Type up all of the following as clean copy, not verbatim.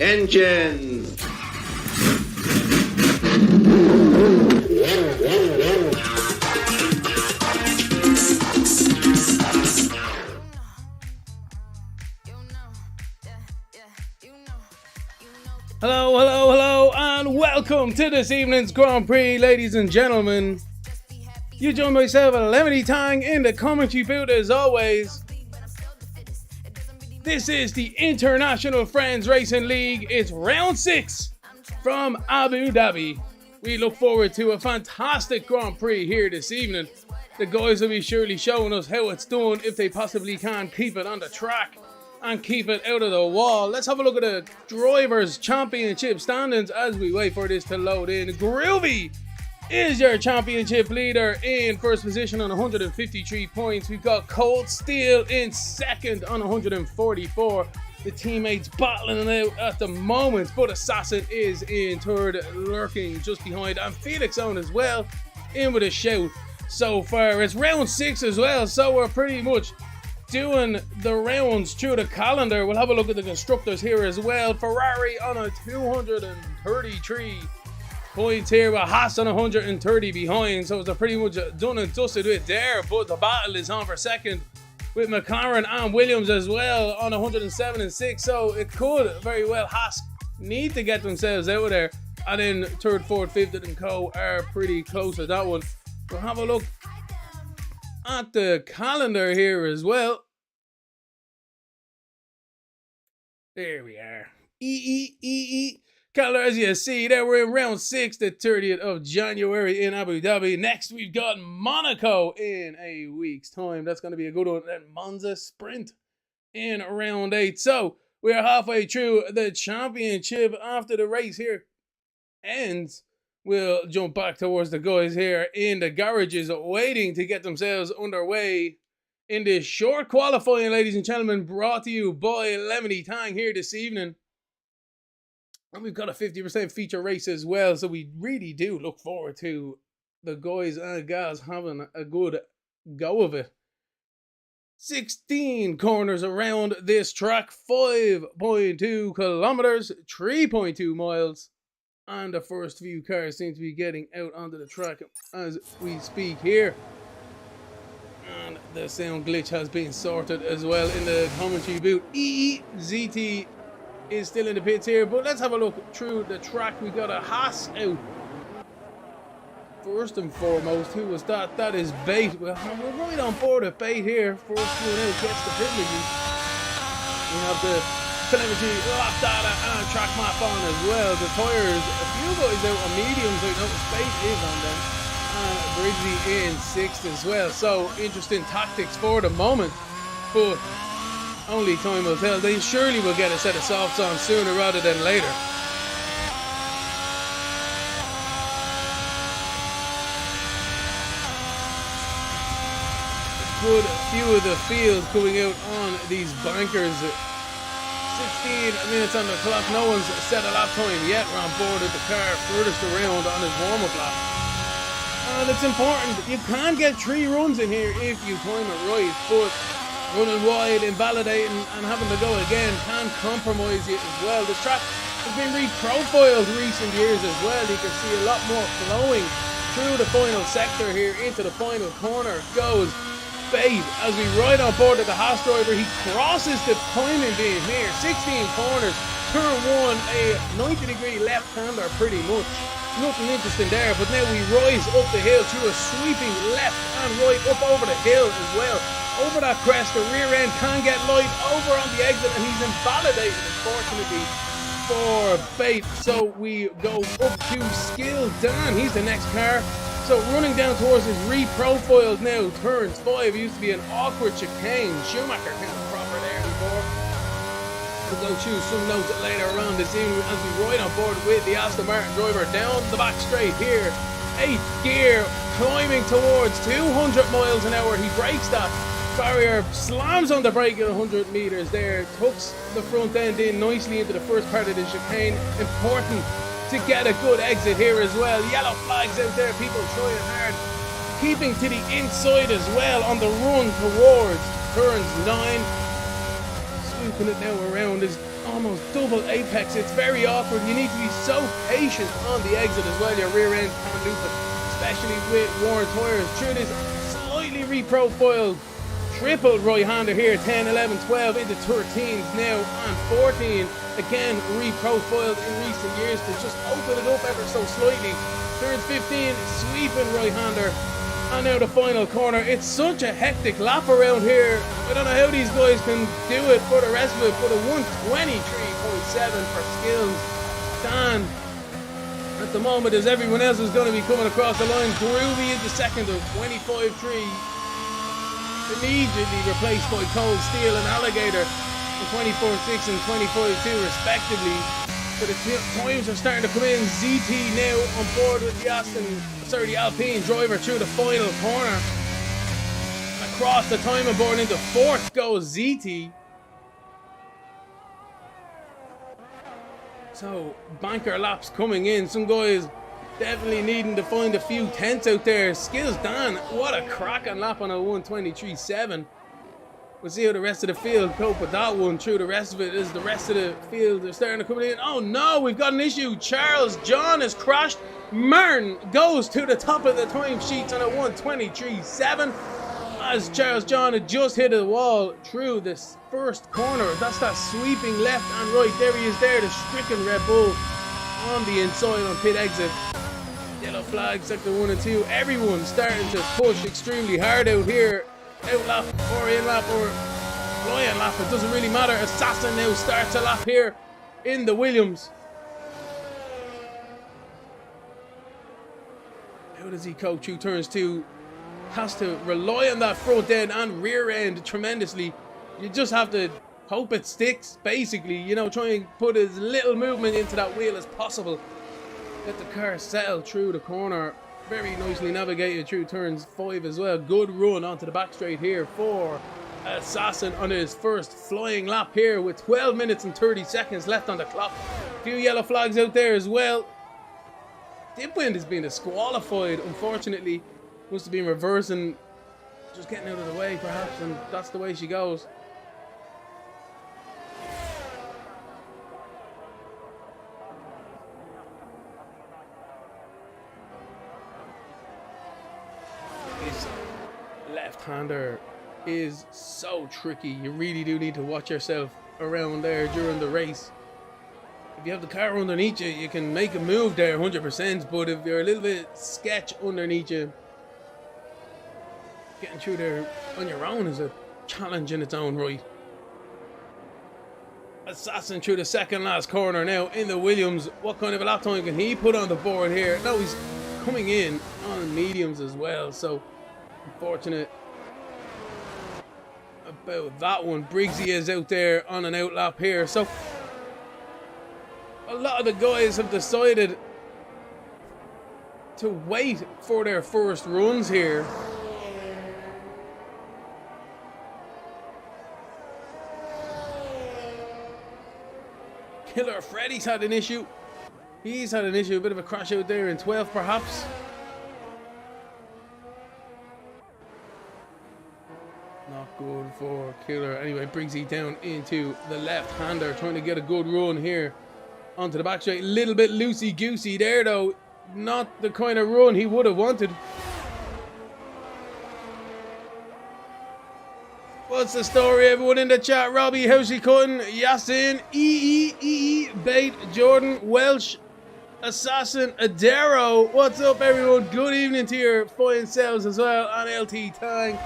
engine. Hello, and welcome to this evening's Grand Prix, ladies and gentlemen. You join myself at Lemony Tang in the commentary booth as always. This is the International Friends Racing League. It's round 6 from Abu Dhabi. We look forward to a fantastic Grand Prix here this evening. The guys will be surely showing us how it's done if they possibly can keep it on the track and keep it out of the wall. Let's have a look at the Drivers' Championship standings as we wait for this to load in. Groovy is your championship leader in first position on 153 points. We've got Cold Steel in second on 144. The teammates battling it out at the moment, but Assassin is in third, lurking just behind, and Felix on as well, in with a shout so far. It's round 6 as well, so we're pretty much doing the rounds through the calendar. We'll have a look at the constructors here as well. Ferrari on a 233 points here, with Haas on 130 behind, so it's a pretty much done and dusted with there, but the battle is on for second with McLaren and Williams as well on 107 and 6, so it could very well Haas need to get themselves out of there, and then third, fourth, fifth and co are pretty close to that one. We'll have a look at the calendar here as well. There we are. Calendar, as you see there, we're in round 6, the 30th of January in Abu Dhabi. Next, we've got Monaco in a week's time. That's going to be a good one. Then Monza Sprint in round 8. So we are halfway through the championship. After the race here ends, we'll jump back towards the guys here in the garages waiting to get themselves underway in this short qualifying, ladies and gentlemen, brought to you by Lemony Tang here this evening. And we've got a 50% feature race as well, so we really do look forward to the guys and gals having a good go of it. 16 corners around this track, 5.2 kilometers, 3.2 miles. And the first few cars seem to be getting out onto the track as we speak here. And the sound glitch has been sorted as well in the commentary booth. EZT is still in the pits here, but let's have a look through the track. We got a Haas out. First and foremost, who was that? That is Bate. Well, we're right on board with Bate here. First one out gets the privileges. We have the telemetry, lap data, and track map on as well. The tyres, a few guys out on mediums. I noticed Bate is on them. And Bridgely in 6th as well. So, interesting tactics for the moment. But only time will tell. They surely will get a set of softs on sooner rather than later. A good few of the field coming out on these bankers. 16 minutes on the clock. No one's set a lap time yet. We're on board with the car furthest around on his warm-up lap. And it's important. You can get 3 runs in here if you time it right, but running wide, invalidating, and having to go again can compromise you as well. The track has been reprofiled recent years as well. You can see a lot more flowing through the final sector here into the final corner. Goes Bate as we ride on board with the Haas driver. He crosses the timing beam here. 16 corners, turn 1, a 90-degree left-hander pretty much. Nothing interesting there, but now we rise up the hill through a sweeping left and right up over the hill as well. Over that crest, the rear end can get light over on the exit, and he's invalidated, unfortunately, for Bate. So we go up to Skill Dan. He's the next car. So running down towards his reprofiled now, turns 5. It used to be an awkward chicane. Schumacher came proper there before. We'll go through some notes later around this evening as we ride on board with the Aston Martin driver down the back straight here. 8th gear, climbing towards 200 miles an hour. He brakes that barrier, slams on the brake at 100 meters there, tucks the front end in nicely into the first part of the chicane. Important to get a good exit here as well. Yellow flags out there, people trying hard. Keeping to the inside as well on the run towards turns 9. Swooping it now around is almost double apex. It's very awkward. You need to be so patient on the exit as well. Your rear end can't loop it, especially with worn tyres. Through this slightly reprofiled triple right-hander here, 10, 11, 12 into 13s now and 14. Again, reprofiled in recent years to just open it up ever so slightly. Turns 15, sweeping right-hander. And now the final corner. It's such a hectic lap around here. I don't know how these guys can do it for the rest of it. For the 123.7 for skills. Dan, at the moment, as everyone else is going to be coming across the line. Groovy into second of 25.3. Immediately replaced by Cold Steel and Alligator in 24.6 and 25.2 respectively. But the times are starting to come in. ZT now on board with the Alpine driver through the final corner. Across the timing board into fourth goes ZT. So banker laps coming in. Some guys definitely needing to find a few tenths out there. Skills Dan, what a cracking lap on a 123.7. We'll see how the rest of the field cope with that one. Through the rest of it is the rest of the field. They're starting to come in. Oh no, we've got an issue. Charles John has crashed. Martin goes to the top of the time sheets on a 123.7 as Charles John had just hit the wall through this first corner. That's that sweeping left and right. There he is there, the stricken Red Bull on the inside on pit exit. Yellow flag, sector 1 and 2. Everyone starting to push extremely hard out here. Out lap or in lap or flying lap, it doesn't really matter. Assassin now starts a lap here in the Williams. How does he cope through turns 2? Has to rely on that front end and rear end tremendously. You just have to hope it sticks, basically. You know, try and put as little movement into that wheel as possible. Let the car settle through the corner. Very nicely navigated through turns 5 as well. Good run onto the back straight here for Assassin on his first flying lap here with 12 minutes and 30 seconds left on the clock. A few yellow flags out there as well. Dipwind has been disqualified, unfortunately. Must have been reversing, just getting out of the way perhaps, and that's the way she goes. Left-hander is so tricky. You really do need to watch yourself around there during the race. If you have the car underneath you, you can make a move there 100%, but if you're a little bit sketch underneath you, getting through there on your own is a challenge in its own right. Assassin through the second last corner now in the Williams. What kind of a lap time can he put on the board here? No, he's coming in on mediums as well, so unfortunate about that one. Briggsy is out there on an out lap here, so a lot of the guys have decided to wait for their first runs here. Killer Freddy's had an issue. He's had an issue, a bit of a crash out there in 12 perhaps. Not good for Killer. Anyway, Briggsy down into the left-hander, trying to get a good run here onto the back straight. A little bit loosey-goosey there though. Not the kind of run he would have wanted. What's the story, everyone in the chat? Robbie, how's he cutting? Yasin, Bait, Jordan, Welsh, Assassin, Adero. What's up, everyone? Good evening to your fine selves as well on LT Tang.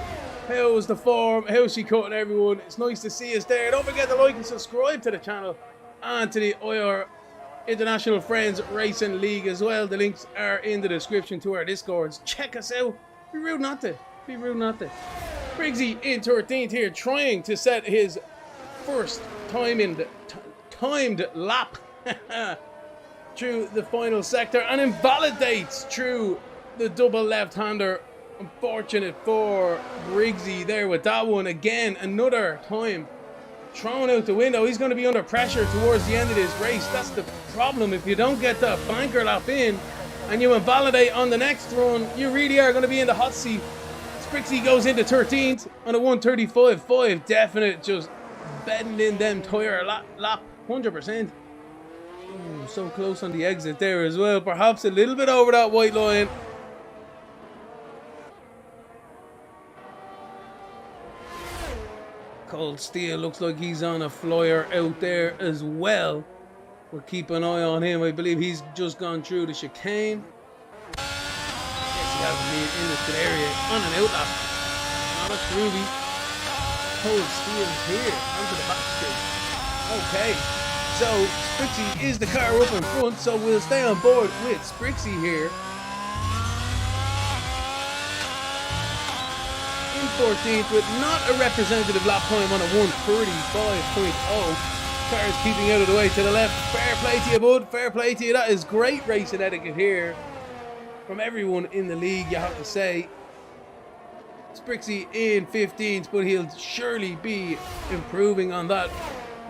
How's the form? How's she cutting, everyone? It's nice to see us there. Don't forget to like and subscribe to the channel and to the IR International Friends Racing League as well. The links are in the description to our Discords. Check us out. Be rude not to. Be rude not to. Briggsy in 13th here, trying to set his first timed lap through the final sector and invalidates through the double left-hander. Unfortunate for Briggsy there with that one. Again, another time thrown out the window. He's going to be under pressure towards the end of this race. That's the problem. If you don't get that banker lap in and you invalidate on the next run, you really are going to be in the hot seat. Briggsy goes into 13th on a 135.5. Definite, just bedding in them tyre lap 100%. Ooh, so close on the exit there as well. Perhaps a little bit over that white line. Cold Steel looks like he's on a flyer out there as well. We'll keep an eye on him. I believe he's just gone through the chicane. Yes, he hasn't been in this good area. On an out lap. Not a groovy. Cold Steel here onto the back straight. Okay. So, Sprixie is the car up in front, so we'll stay on board with Sprixie here. In 14th with not a representative lap time on a 1:35.0. Car is keeping out of the way to the left. Fair play to you, bud. Fair play to you. That is great racing etiquette here from everyone in the league, you have to say. Sprixie in 15th, but he'll surely be improving on that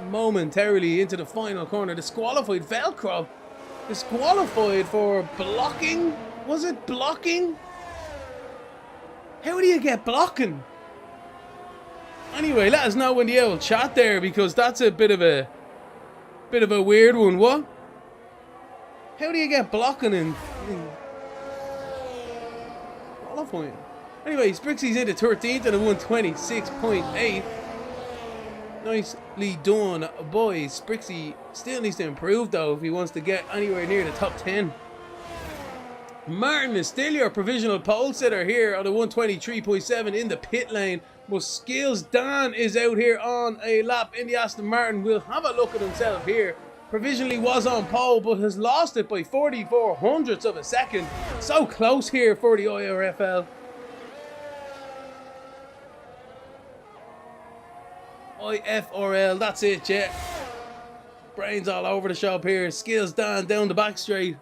momentarily into the final corner. Disqualified Velcro. Disqualified for blocking. Was it blocking? How do you get blocking? Anyway, let us know in the old chat there, because that's a bit of a weird one. What? How do you get blocking in qualifying? Anyway, Sprixie's into 13th and a 1:26.8. Nicely done, boys. Sprixie still needs to improve though if he wants to get anywhere near the top 10. Martin is still your provisional pole sitter here on the 1:23.7 in the pit lane. But Skills Dan is out here on a lap in the Aston Martin. We'll have a look at himself here. Provisionally was on pole, but has lost it by 44 hundredths of a second. So close here for the IRFL. IFRL, that's it, yeah. Brains all over the shop here. Skills Dan down the back straight.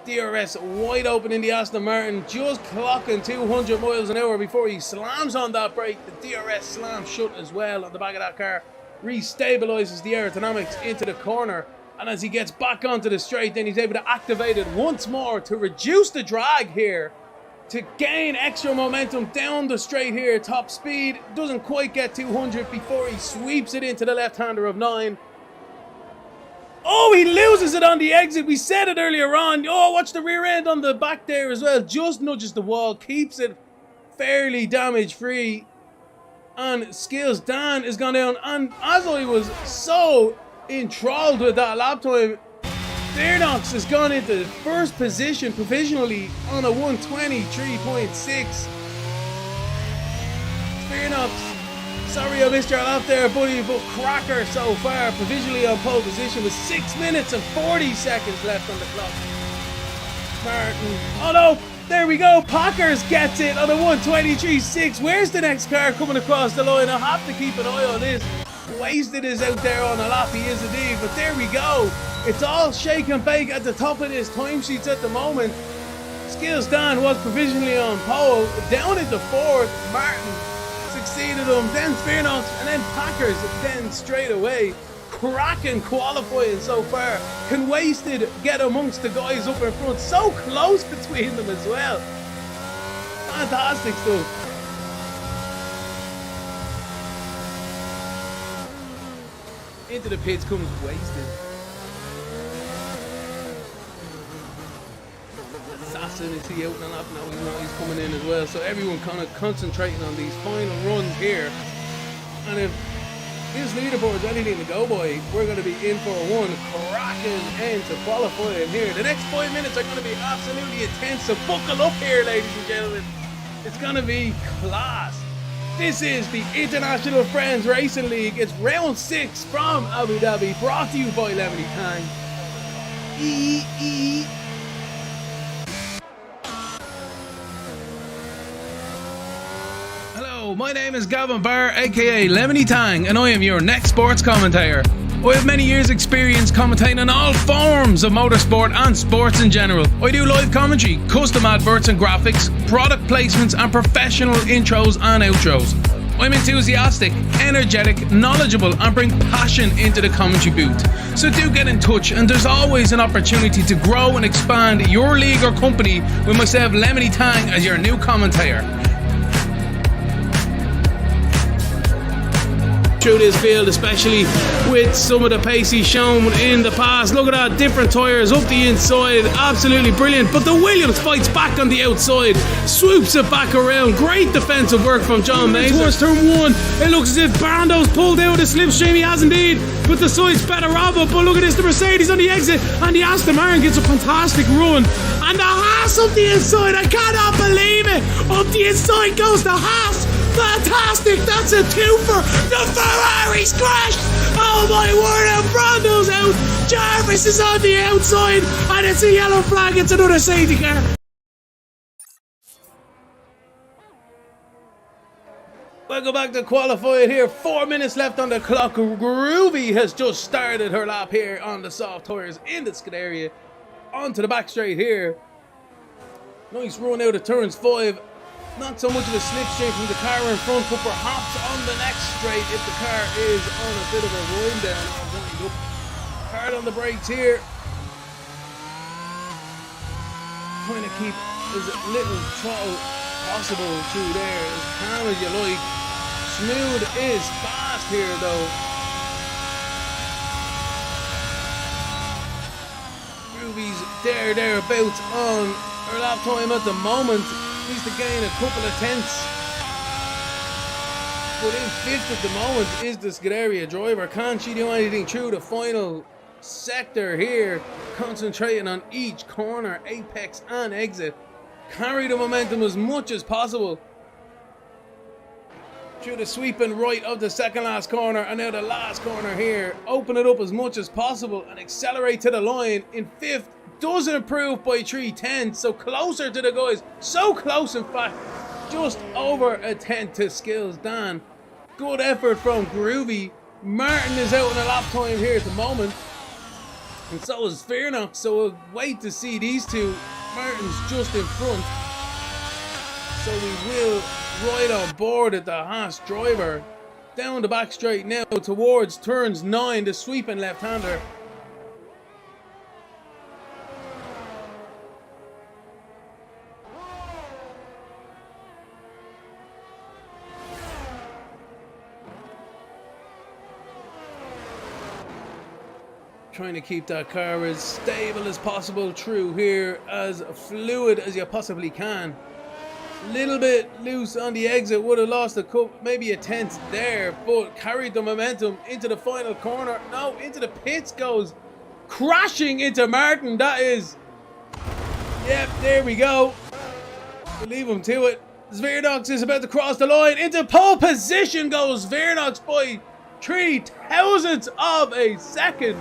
DRS wide open in the Aston Martin, just clocking 200 miles an hour before he slams on that brake. The DRS slams shut as well on the back of that car. Restabilizes the aerodynamics into the corner, and as he gets back onto the straight, then he's able to activate it once more to reduce the drag here, to gain extra momentum down the straight here. Top speed, doesn't quite get 200 before he sweeps it into the left-hander of 9. Oh, he loses it on the exit. We said it earlier on. Oh, watch the rear end on the back there as well. Just nudges the wall, keeps it fairly damage-free. And Skills Dan is gone down. And as I was so enthralled with that lap time, Fairnox has gone into first position provisionally on a 1:23.6. Fairnox, sorry I missed your lap there, buddy, but cracker so far. Provisionally on pole position with 6 minutes and 40 seconds left on the clock. Martin, oh no, there we go. Packers gets it on a 1:23.6. Where's the next car coming across the line? I'll have to keep an eye on this. Wasted is out there on a lap, he is indeed, but there we go. It's all shake and bake at the top of this timesheets at the moment. Skills Dan was provisionally on pole, down into 4th. Martin succeeded him, then Fairnox, and then Packers then straight away. Cracking qualifying so far. Can Wasted get amongst the guys up in front? So close between them as well. Fantastic stuff. Into the pits comes Wasted. Assassin, is he out and up now? He's coming in as well. So everyone kind of concentrating on these final runs here. And if this leaderboard is anything to go by, we're going to be in for one cracking end to qualifying here. The next 5 minutes are going to be absolutely intense. So buckle up here, ladies and gentlemen. It's going to be class. This is the International Friends Racing League. It's round 6 from Abu Dhabi, brought to you by Lemony Tang. Hello, my name is Gavin Barr, aka Lemony Tang, and I am your next sports commentator. I have many years experience commentating on all forms of motorsport and sports in general. I do live commentary, custom adverts and graphics, product placements and professional intros and outros. I'm enthusiastic, energetic, knowledgeable and bring passion into the commentary booth. So do get in touch, and there's always an opportunity to grow and expand your league or company with myself, Lemony Tang, as your new commentator. through this field, especially with some of the pace he's shown in the past. Look at that, different tyres up the inside, absolutely brilliant. But the Williams fights back on the outside, swoops it back around. Great defensive work from John Mason. Towards turn one, it looks as if Brando's pulled out of the slipstream. He has indeed, but the side's better of it. But look at this, the Mercedes on the exit, and the Aston Martin gets a fantastic run. And the Haas up the inside, I cannot believe it. Up the inside goes the Haas. Fantastic, that's a twofer. The Ferrari's crashed. Oh my word, and Brando's out. Jarvis is on the outside, and it's a yellow flag. It's another safety car. Welcome back to qualifying here. 4 minutes left on the clock. Groovy has just started her lap here on the soft tyres in the skid area. Onto the back straight here. Nice run out of turns 5. Not so much of a slipstream from the car in front, but perhaps on the next straight if the car is on a bit of a run down. Hard on the brakes here. Trying to keep as little throttle possible through there, as calm as you like. Smooth is fast here though. Groovy's thereabouts on her lap time at the moment. Needs to gain a couple of tenths. But in 5th at the moment is the Scuderia driver. Can't she do anything through the final sector here? Concentrating on each corner, apex and exit. Carry the momentum as much as possible. Through the sweeping right of the second last corner, and now the last corner here. Open it up as much as possible and accelerate to the line. In 5th, does improve by 3 tenths, so closer to the guys. So close, in fact, just over a tenth to skills. Dan, good effort from Groovy. Martin is out on a lap time here at the moment, and so is Fearnox, so we'll wait to see these two. Martin's just in front, so we will ride on board at the Haas driver. Down the back straight now towards turns 9, the sweeping left-hander. Trying to keep that car as stable as possible through here, as fluid as you possibly can. Little bit loose on the exit, would have lost a couple, maybe a tenth there, but carried the momentum into the final corner. No, into the pits goes, crashing into Martin. That is, yep, there we go. We'll leave him to it. Svirnox is about to cross the line. Into pole position goes Svirnox by 0.003 of a second.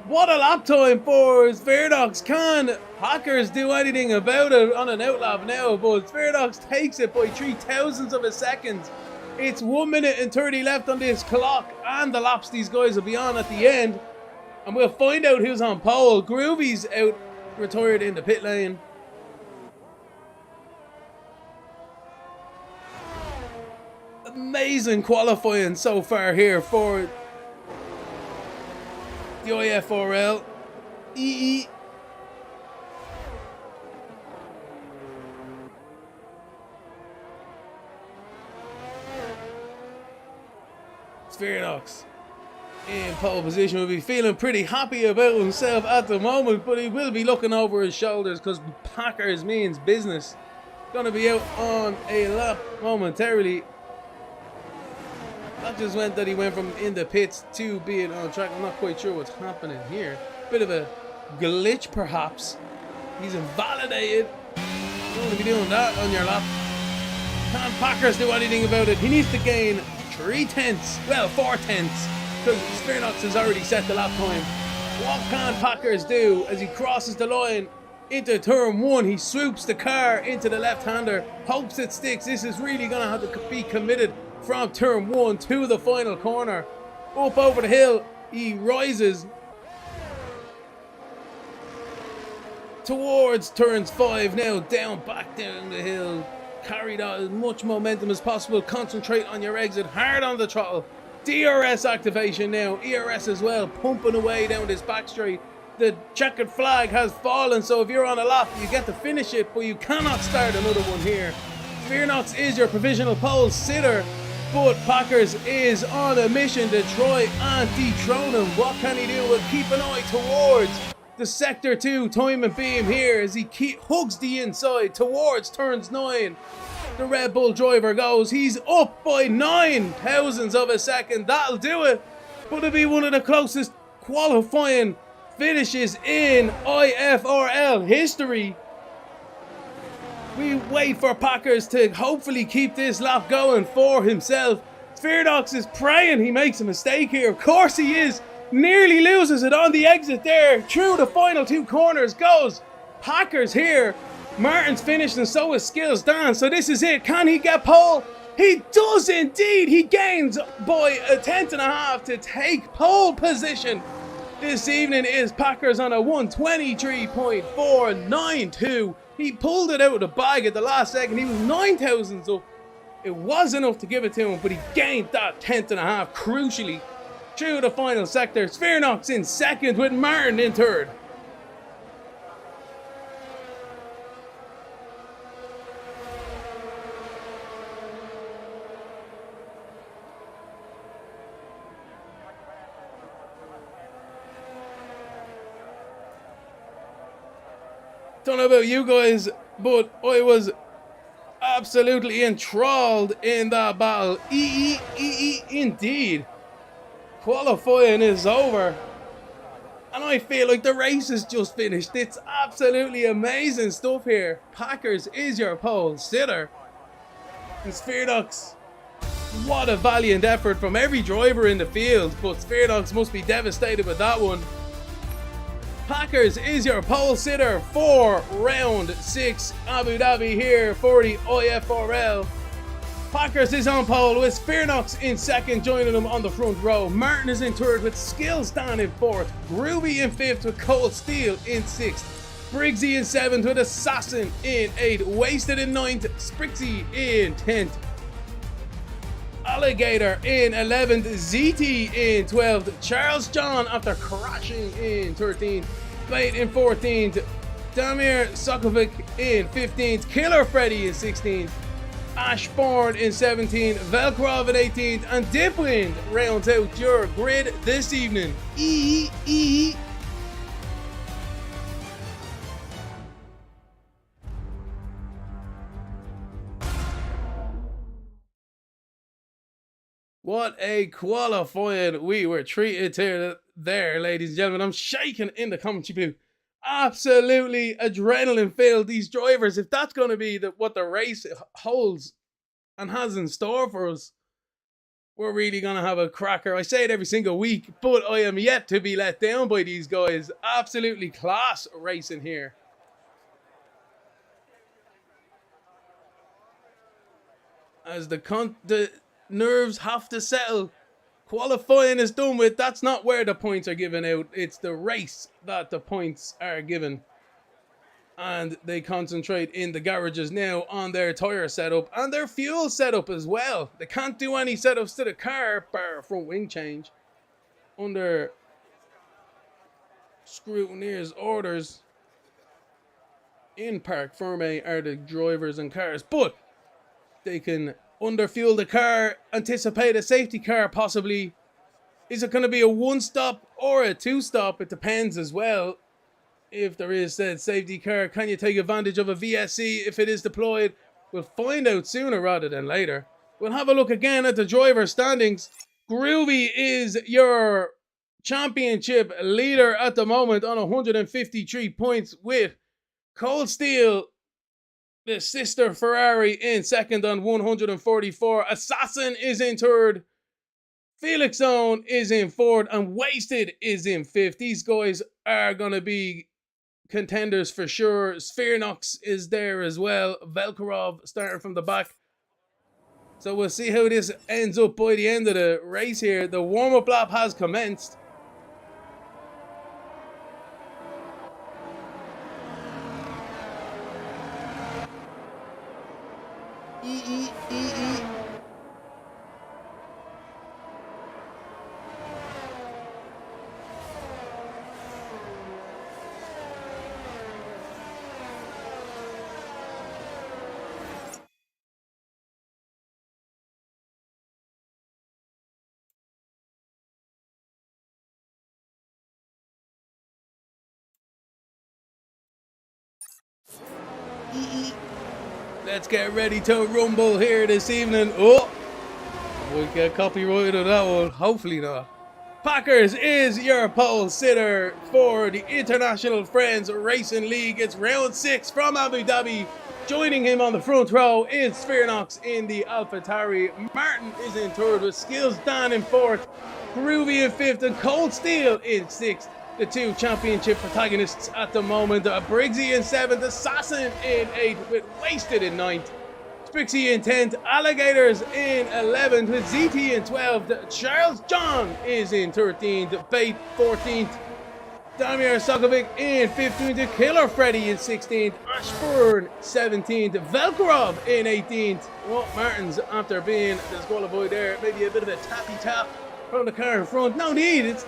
What a lap time for Svirnox. Can Packers do anything about it on an outlap now? But Svirnox takes it by 0.003 of a second. It's 1 minute and 30 left on this clock, and the laps these guys will be on at the end. And we'll find out who's on pole. Groovy's out, retired in the pit lane. Amazing qualifying so far here for the IFRL. EE. Svirnox in pole position will be feeling pretty happy about himself at the moment, but he will be looking over his shoulders because Packers means business. Gonna be out on a lap momentarily. That just meant that he went from in the pits to being on track. I'm not quite sure what's happening here. Bit of a glitch, perhaps. He's invalidated. You don't want to be doing that on your lap. Can Packers do anything about it? He needs to gain 3 tenths. Well, 4 tenths. Because Svirnox has already set the lap time. What can Packers do as he crosses the line into turn 1? He swoops the car into the left-hander. Hopes it sticks. This is really going to have to be committed from turn 1 to the final corner. Up over the hill, he rises towards turns 5 now, back down the hill. Carry that as much momentum as possible. Concentrate on your exit, hard on the throttle. DRS activation now, ERS as well, pumping away down this back straight. The checkered flag has fallen, so if you're on a lap, you get to finish it, but you cannot start another one here. Svirnox is your provisional pole sitter. But Packers is on a mission to try and dethrone him. What can he do? Well, keep an eye towards the sector 2 timing beam here as he hugs the inside towards turns 9. The Red Bull driver goes. He's up by 9 thousandths of a second. That'll do it. But it'll be one of the closest qualifying finishes in IFRL history. We wait for Packers to hopefully keep this lap going for himself. Spherodox is praying he makes a mistake here. Of course he is. Nearly loses it on the exit there. Through the final 2 corners goes Packers here. Martin's finished and so is Skills Dan. So this is it. Can he get pole? He does indeed. He gains by a 10.5 to take pole position. This evening is Packers on a 123.492. He pulled it out of the bag at the last second. He was 9 thousandths up. It was enough to give it to him, but he gained that 10.5 crucially through the final sector. Spheronox in second with Martin in third. Don't know about you guys, but I was absolutely enthralled in that battle. Indeed. Qualifying is over. And I feel like the race is just finished. It's absolutely amazing stuff here. Packers is your pole sitter. And Spherodox, what a valiant effort from every driver in the field. But Spherodox must be devastated with that one. Packers is your pole sitter for round 6 Abu Dhabi here for the IFRL. Packers is on pole with Spheronox in second, joining him on the front row. Martin is in third with Skills Dan in fourth. Groovy in fifth with Cold Steel in sixth. Briggsy in seventh with Assassin in eighth. Wasted in ninth. Sprixy in 10th. Alligator in 11th, ZT in 12th, Charles John after crashing in 13th, Blade in 14th, Damir Sokovic in 15th, Killer Freddy in 16th, Ashbourne in 17th, Velkrov in 18th, and Dipwind rounds out your grid this evening. What a qualifying we were treated to there, ladies and gentlemen. I'm shaking in the commentary booth. Absolutely adrenaline filled. These drivers, if that's going to be what the race holds and has in store for us, we're really going to have a cracker. I say it every single week, but I am yet to be let down by these guys. Absolutely class racing here. As the nerves have to settle. Qualifying is done with. That's not where the points are given out. It's the race that the points are given. And they concentrate in the garages now on their tyre setup and their fuel setup as well. They can't do any setups to the car bar front wing change under scrutineer's orders. In Parc Ferme are the drivers and cars, but they can underfuel the car, anticipate a safety car possibly. Is it going to be a 1-stop or a 2-stop? It depends as well. If there is said safety car, can you take advantage of a VSC if it is deployed? We'll find out sooner rather than later. We'll have a look again at the driver standings. Groovy is your championship leader at the moment on 153 points with Cold Steel, the sister Ferrari, in second on 144. Assassin is in third. Felix Zone is in fourth. And Wasted is in fifth. These guys are going to be contenders for sure. Spheronox is there as well. Velkarov starting from the back. So we'll see how this ends up by the end of the race here. The warm-up lap has commenced. Let's get ready to rumble here this evening. Oh, we'll get copyrighted on that one. Hopefully not. Packers is your pole sitter for the International Friends Racing League. It's round 6 from Abu Dhabi. Joining him on the front row is Spheronox in the AlphaTauri. Martin is in third with Skills Dan in fourth. Groovy in fifth and Cold Steel in sixth. The two championship protagonists at the moment are Briggsy in seventh, Assassin in eighth with Wasted in ninth. Sprixie in 10th, Alligators in 11th with ZT in 12th. Charles John is in 13th, Bait 14th. Damir Sokovic in 15th, Killer Freddy in 16th, Ashburn 17th, Velkrov in 18th. Well, Martin's after being disqualified there, maybe a bit of a tappy tap from the car in front. No need, it's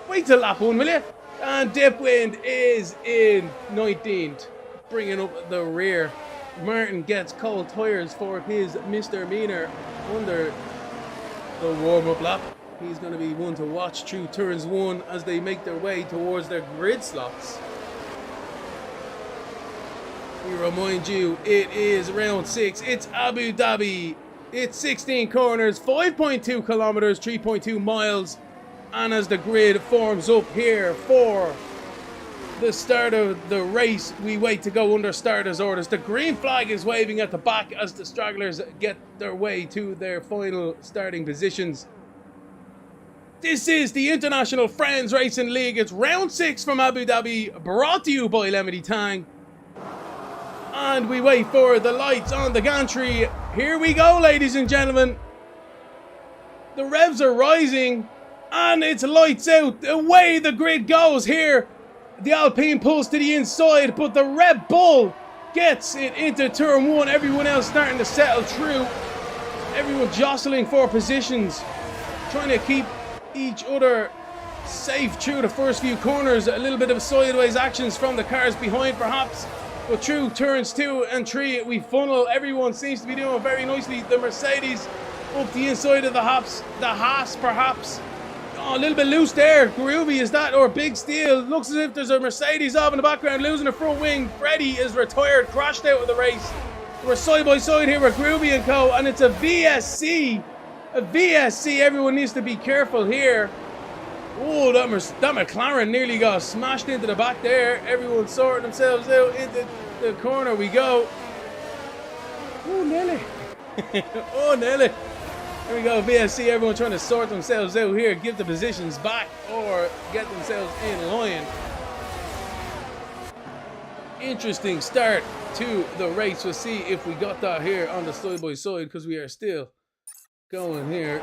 wait till lap 1, will you? And Dipwind is in 19th, bringing up the rear. Martin gets cold tyres for his misdemeanor under the warm-up lap. He's going to be one to watch through turns 1 as they make their way towards their grid slots. We remind you, it is round 6. It's Abu Dhabi. It's 16 corners, 5.2 kilometers, 3.2 miles. And as the grid forms up here for the start of the race, we wait to go under starters orders. The green flag is waving at the back as the stragglers get their way to their final starting positions. This is the International Friends Racing League. It's round 6 from Abu Dhabi, brought to you by Lemony Tang. And we wait for the lights on the gantry. Here we go, ladies and gentlemen. The revs are rising, and it's lights out. Away the grid goes here. The Alpine pulls to the inside, but the Red Bull gets it into turn 1. Everyone else starting to settle through. Everyone jostling for positions, trying to keep each other safe through the first few corners. A little bit of sideways actions from the cars behind perhaps, but through turns 2 and 3 we funnel. Everyone seems to be doing very nicely. The Mercedes up the inside of the Haas perhaps. Oh, a little bit loose there. Groovy is that, or Big Steel. Looks as if there's a Mercedes off in the background losing the front wing. Freddy is retired, crashed out of the race. We're side by side here with Groovy and co, and it's a VSC. A VSC, everyone needs to be careful here. Oh, that McLaren nearly got smashed into the back there. Everyone sorting themselves out into the corner we go. Oh, nearly. Oh, nearly. There we go, VSC, everyone trying to sort themselves out here, give the positions back or get themselves in line. Interesting start to the race. We'll see if we got that here on the side by side because we are still going here.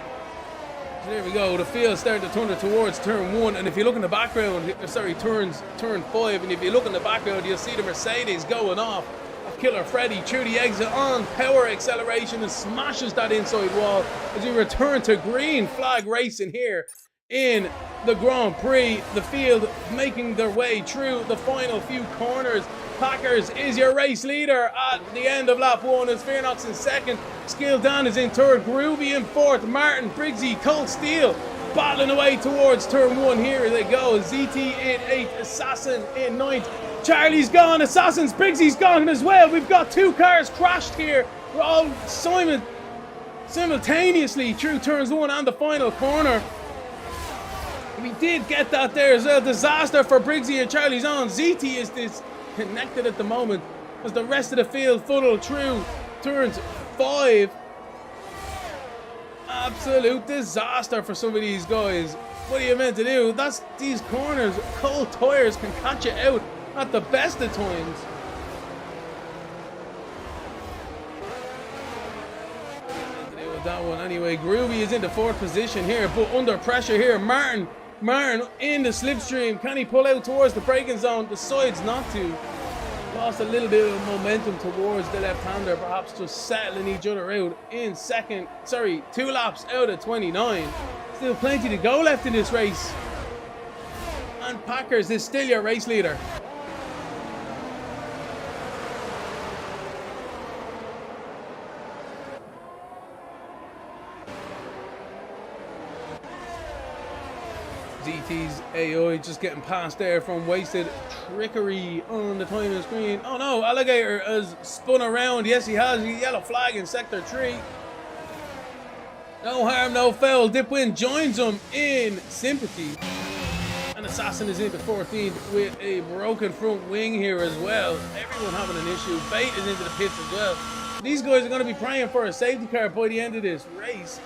So there we go, the field starting to turn towards turn 1, and if you look in the background, sorry, turn 5, and if you look in the background, you'll see the Mercedes going off. Killer Freddy through the exit on power acceleration and smashes that inside wall as we return to green flag racing here in the Grand Prix. The field making their way through the final few corners. Packers is your race leader at the end of lap 1, and Spheronox in second. Skill Dan is in third, Groovy in fourth, Martin, Briggsy, Cold Steel battling away towards turn 1. Here they go. ZT in 8th, Assassin in 9th. Charlie's gone, Assassin's Briggsy's gone as well. We've got 2 cars crashed here. We're all simultaneously through turns 1 and the final corner. We did get that there as well. Disaster for Briggsy and Charlie's on. ZT is disconnected at the moment as the rest of the field funnel through turns 5. Absolute disaster for some of these guys. What are you meant to do? That's these corners. Cold tires can catch you out at the best of times. With that one anyway. Groovy is in the 4th position here, but under pressure here. Martin in the slipstream. Can he pull out towards the braking zone? Decides not to. Lost a little bit of momentum towards the left-hander, perhaps just settling each other out in second. Sorry, 2 laps out of 29. Still plenty to go left in this race. And Packers is still your race leader. ZT's AI just getting past there from wasted trickery on the timing screen. Oh no, Alligator has spun around. Yes, he has. A yellow flag in Sector 3. No harm, no foul. Dipwind joins him in sympathy. And Assassin is into 14th with a broken front wing here as well. Everyone having an issue. Bait is into the pits as well. These guys are going to be praying for a safety car by the end of this race.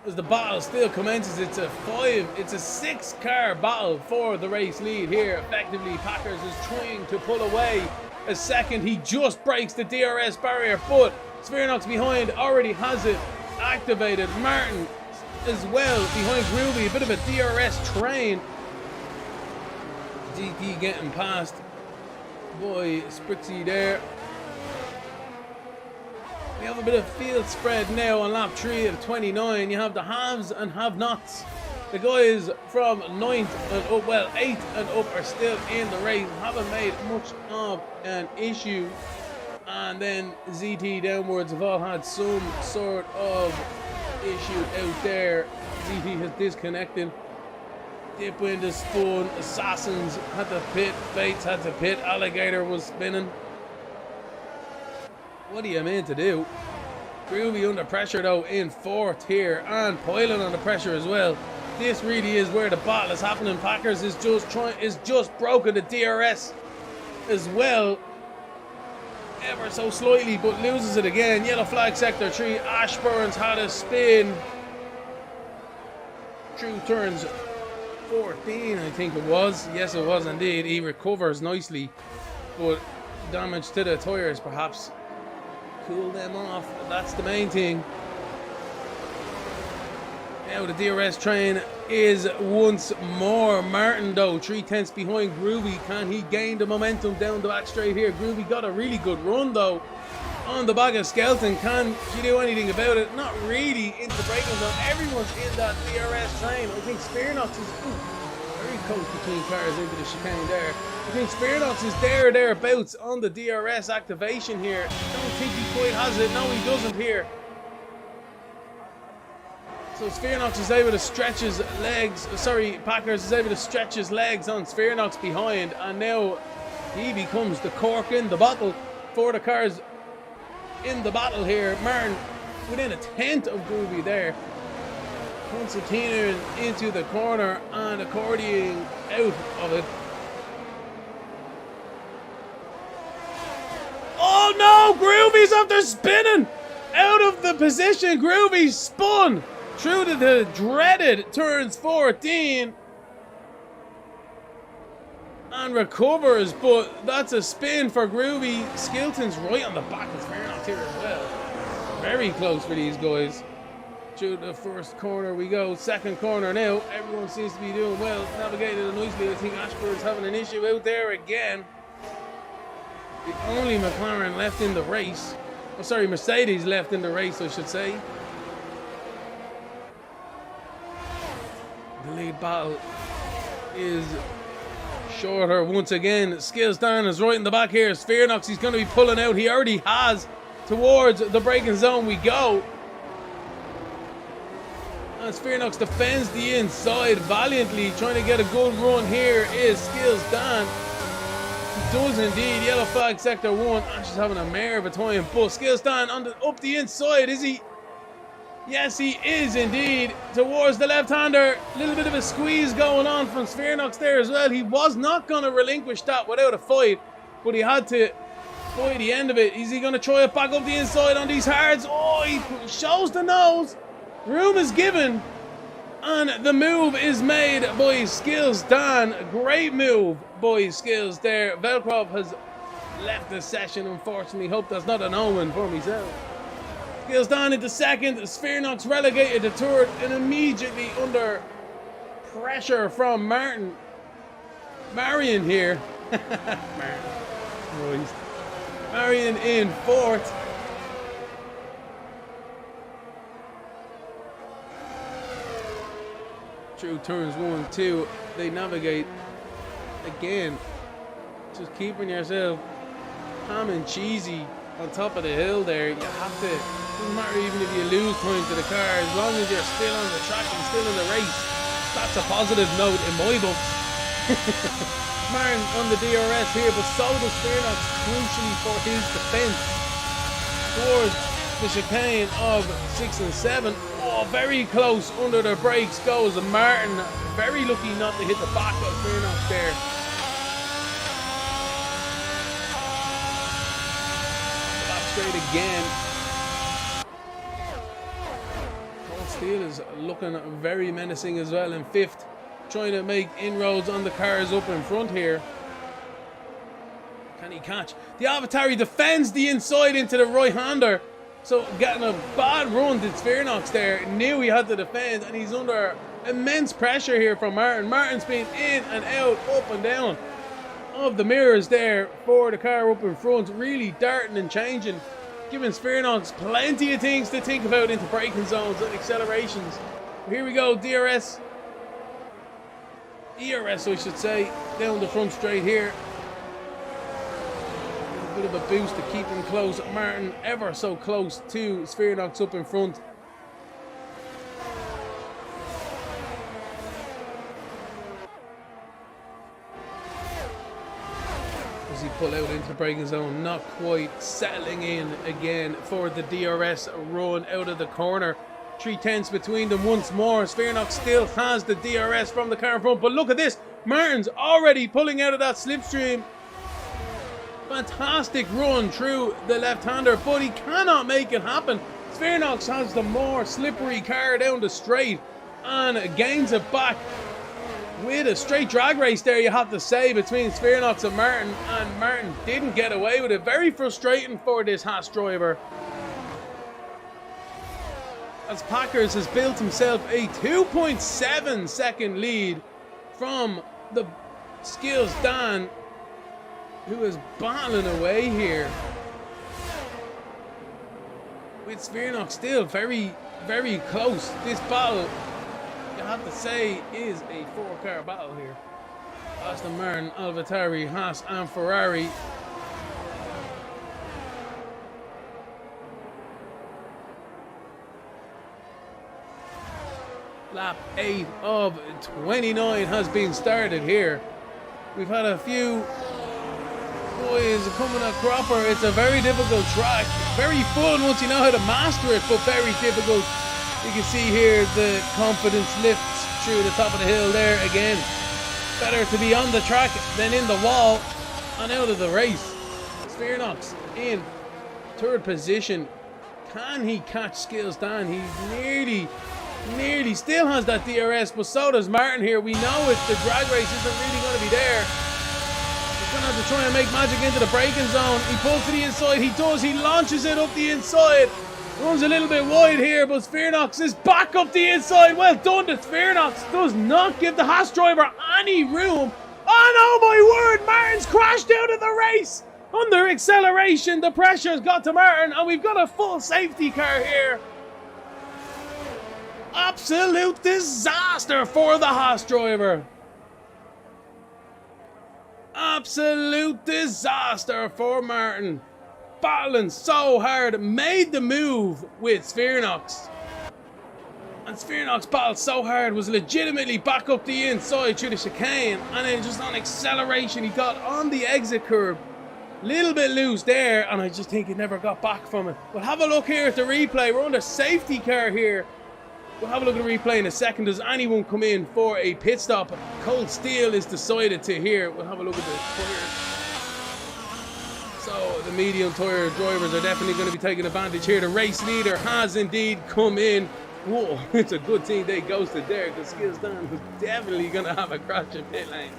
As the battle still commences, it's a 6-car battle for the race lead here. Effectively, Packers is trying to pull away a second. He just breaks the DRS barrier, but Sphenox behind already has it activated. Martin as well behind Groovy, a bit of a DRS train. GT getting past boy Sprixie there. We have a bit of field spread now on lap 3 of 29. You have the haves and have-nots. The guys from 9th and up, well 8th and up are still in the race, haven't made much of an issue. And then ZT downwards have all had some sort of issue out there. ZT has disconnected. Dipwind has spun. Assassins had to pit. Bates had to pit. Alligator was spinning. What are you meant to do? Groovy under pressure though in 4th here, and Poilen under pressure as well. This really is where the battle is happening. Packers is just broken the DRS as well, ever so slightly, but loses it again. Yellow flag Sector 3. Ashburn's had a spin through turns 14, I think it was. Yes, it was indeed. He recovers nicely, but damage to the tires perhaps. Cool them off, that's the main thing. Now the DRS train is once more Martin though, 3/10 behind Groovy. Can he gain the momentum down the back straight here? Groovy got a really good run though on the back of Skelton. Can she do anything about it? Not really. Into the braking zone. Everyone's in that DRS train. I think Spearnox is very close between cars into the chicane there. I think Spearnox is thereabouts on the DRS activation here. Don't think he quite has it. No, he doesn't here. So Spearnox is able to stretch his legs. Sorry, Packers is able to stretch his legs on Spearnox behind, and now he becomes the cork in the bottle for the cars in the battle here. Martin within a 10th of Groovy there. Concertina into the corner and accordioning out of it. Oh no! Groovy's after spinning out of the position. Groovy spun through to the dreaded turns 14 and recovers, but that's a spin for Groovy. Skilton's right on the back of Sphenox here as well. Very close for these guys. Through the first corner we go. Second corner now. Everyone seems to be doing well. Navigated it nicely. I think Ashford's having an issue out there again. The only McLaren left in the race. Oh, sorry, Mercedes left in the race, I should say. The lead battle is shorter once again. Skills down is right in the back here. Sphenox, he's going to be pulling out. He already has. Towards the braking zone we go. And Sphenox defends the inside valiantly. Trying to get a good run here is Skills Dan. He does indeed. Yellow flag Sector 1. Ash is having a mare of a time. But Skills Dan up the inside. Is he? Yes, he is indeed. Towards the left-hander. A little bit of a squeeze going on from Sphenox there as well. He was not going to relinquish that without a fight, but he had to by the end of it. Is he going to try it back up the inside on these hards? Oh, he shows the nose. Room is given. And the move is made by Skills Dan. Great move by Skills there. Velkrov has left the session, unfortunately. Hope that's not an omen for myself. Skills Dan into second. Sphenox relegated to third and immediately under pressure from Martin. Marion here. Marion. Marion in fourth. Through turns 1, 2, they navigate again. Just keeping yourself ham and cheesy on top of the hill there. You have to, doesn't matter even if you lose time to the car, as long as you're still on the track and still in the race. That's a positive note in my books. Martin on the DRS here, but so does Svirnox, crucially for his defence towards the chicane of 6 and 7. Oh, very close under the brakes goes Martin. Very lucky not to hit the back of Svirnox there. Lap straight again. Cold Steel is looking very menacing as well in 5th. Trying to make inroads on the cars up in front here. Can he catch? The Avatari defends the inside into the right-hander. So getting a bad run to Svirnox there. Knew he had to defend, and he's under immense pressure here from Martin. Martin's been in and out, up and down of the mirrors there for the car up in front. Really darting and changing. Giving Svirnox plenty of things to think about into braking zones and accelerations. Here we go, DRS. ERS, I should say, down the front straight here. A bit of a boost to keep him close. Martin ever so close to Svirnox up in front. As he pull out into the braking zone, not quite settling in again for the DRS run out of the corner. 3/10 between them once more. Svirnox still has the DRS from the car in front, but look at this. Martin's already pulling out of that slipstream. Fantastic run through the left-hander, but he cannot make it happen. Svirnox has the more slippery car down the straight and gains it back with a straight drag race there, you have to say, between Svirnox and Martin didn't get away with it. Very frustrating for this Haas driver, as Packers has built himself a 2.7 second lead from the Skills Dan, who is battling away here with Svirnox still very, very close. This battle, you have to say, is a 4-car battle here. Aston Martin, AlphaTauri, Haas and Ferrari. Lap 8 of 29 has been started here. We've had a few boys coming at Cropper. It's a very difficult track. Very fun once you know how to master it, but very difficult. You can see here the confidence lifts through the top of the hill there again. Better to be on the track than in the wall and out of the race. Svirnox in 3rd position. Can he catch Skills Dan? He's nearly still has that DRS, but so does Martin here. We know it, the drag race isn't really going to be there. He's going to have to try and make magic into the braking zone. He pulls to the inside, he does, he launches it up the inside. Runs a little bit wide here, but Svirnox is back up the inside. Well done to Svirnox. Does not give the Haas driver any room. Oh no, my word, Martin's crashed out of the race. Under acceleration, the pressure's got to Martin, and we've got a full safety car here. Absolute disaster for the Haas driver. Absolute disaster for Martin. Battling so hard, made the move with Svirnox. And Svirnox battled so hard, was legitimately back up the inside through the chicane. And then just on acceleration, he got on the exit curb. Little bit loose there, and I just think he never got back from it. But have a look here at the replay. We're on the safety car here. We'll have a look at the replay in a second. Does anyone come in for a pit stop? Cold Steel is decided to here. We'll have a look at the tires. So the medium tire drivers are definitely going to be taking advantage here. The race leader has indeed come in. Whoa, it's a good thing they ghosted there, because Skills Dan was definitely going to have a crash in pit lane.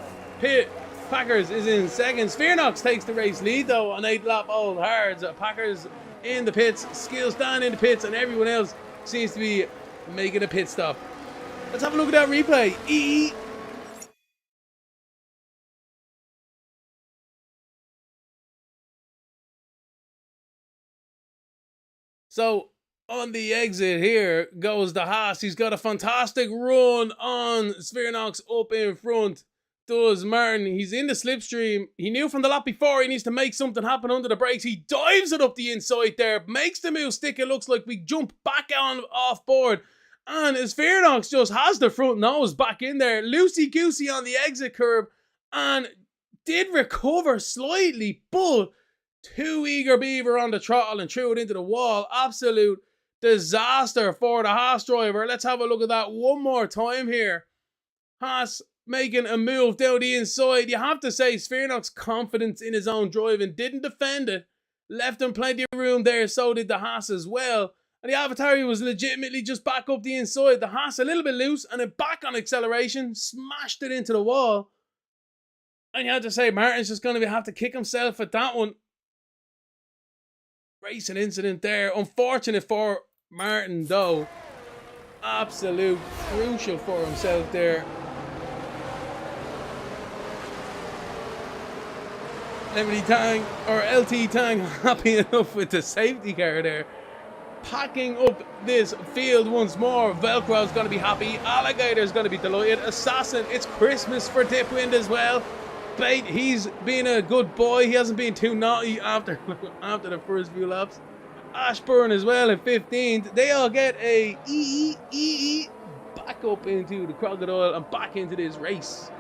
Packers is in 2nd. Svirnox takes the race lead though on 8 lap old hards. Packers in the pits, Skills Dan in the pits, and everyone else seems to be making a pit stop. Let's have a look at that replay. So on the exit here goes the Haas. He's got a fantastic run on Svirnox up in front. Does Martin. He's in the slipstream. He knew from the lap before he needs to make something happen under the brakes. He dives it up the inside there. Makes the move stick. It looks like we jump back on off board. And Sphyrnox just has the front nose back in there, loosey-goosey on the exit curb, and did recover slightly, but too eager Beaver on the throttle and threw it into the wall. Absolute disaster for the Haas driver. Let's have a look at that one more time here. Haas making a move down the inside. You have to say Sphyrnox's confidence in his own driving didn't defend it. Left him plenty of room there, so did the Haas as well. And the AlphaTauri was legitimately just back up the inside. The Haas a little bit loose and then back on acceleration. Smashed it into the wall. And you had to say Martin's just going to have to kick himself at that one. Racing incident there. Unfortunate for Martin though. Absolute crucial for himself there. LT Tang happy enough with the safety car there. Packing up this field once more. Velcro's going to be happy. Alligator's going to be delighted. Assassin, it's Christmas for Dipwind as well. Bait, he's been a good boy. He hasn't been too naughty after the first few laps. Ashburn as well in 15th. They all get a back up into the crocodile and back into this race.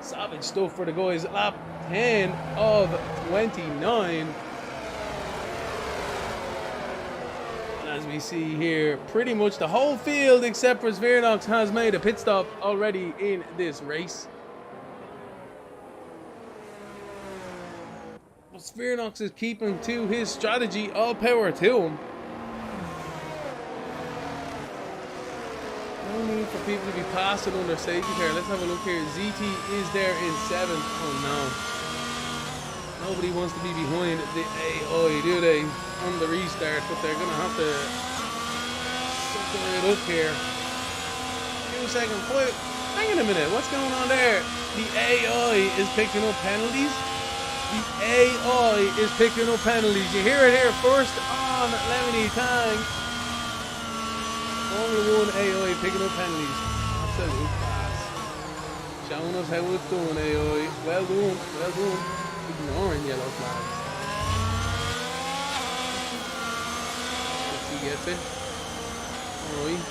Savage stuff for the guys at lap 10 of 29. As we see here, pretty much the whole field except for Sphyrnox has made a pit stop already in this race. But Sphyrnox is keeping to his strategy. All power to him. No need for people to be passing under safety car. Let's have a look here. ZT is there in 7th. Oh no. Nobody wants to be behind the AI, do they? On the restart, but they're gonna have to sucker it up here. 2 second point. Hang on a minute, what's going on there? The AI is picking up penalties. The AI is picking up penalties. You hear it here first on Lemony Tang. Formula 1 AI picking up penalties. Absolute class. Showing us how it's done, AI. Well done, well done. Ignoring yellow flags. He gets it. Alright.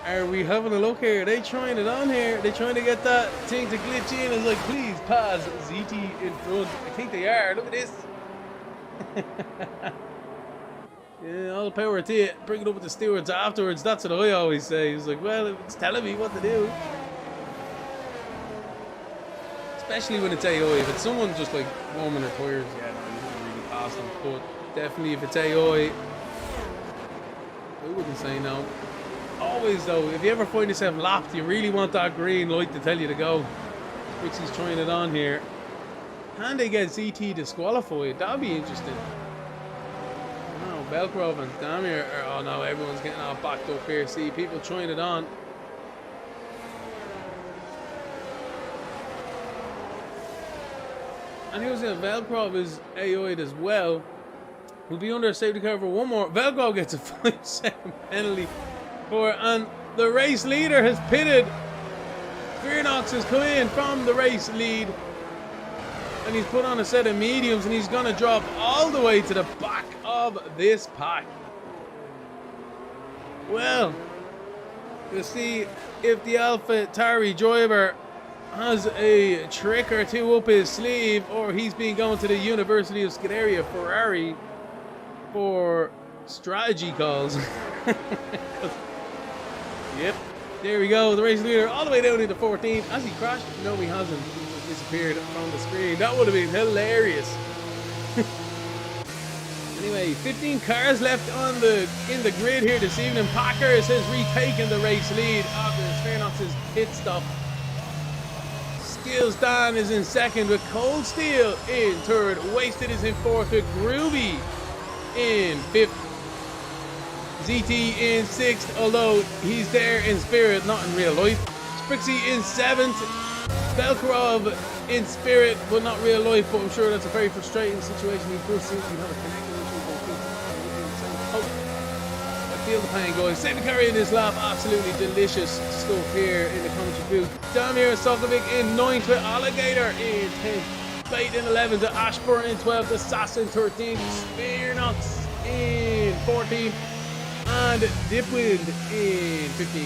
Are we having a look here? Are they trying it on here? Are they trying to get that thing to glitch in? It's like, please pass ZT in front. I think they are. Look at this. Yeah, all the power to it. Bring it up with the stewards afterwards. That's what I always say. It's like, well, it's telling me what to do. Especially when it's AI. If it's someone just like warming their tires, yeah, no, you wouldn't really pass them. But definitely if it's AI, I wouldn't say no. Always though, if you ever find yourself lapped, you really want that green light to tell you to go. Which he's trying it on here. Can they get ZT disqualified? That'd be interesting. Oh, Velcro and Damir. Oh no, everyone's getting all backed up here. See, people trying it on. And he was in Velcro is AI'd as well. Will be under a safety car for one more. Velcro gets a 5-second penalty for it. And the race leader has pitted. Sphyrnox has come in from the race lead. And he's put on a set of mediums and he's going to drop all the way to the back of this pack. Well, we'll see if the AlphaTauri driver has a trick or two up his sleeve, or he's been going to the University of Scuderia Ferrari for strategy calls. Yep, there we go. The race leader all the way down into 14th. Has he crashed? No, he hasn't. He just disappeared from the screen. That would have been hilarious. Anyway, 15 cars left on in the grid here this evening. Packers has retaken the race lead after Sphyrnox's pit stop. Skills Dan is in second with Cold Steel in third. Wasted is in fourth with Groovy in fifth. ZT in sixth, although he's there in spirit, not in real life. Sprixie in seventh. Belkarov in spirit, but not real life. But I'm sure that's a very frustrating situation. He does seem to have a connection with I feel the pain, guys. Safety car in this lap. Absolutely delicious stuff here in the commentary booth. Damir Sokovic in 9th with Alligator in 10th. Bate in 11 to Ashburn in 12 to Assassin 13, Spearnox in 14, and Dipwind in 15.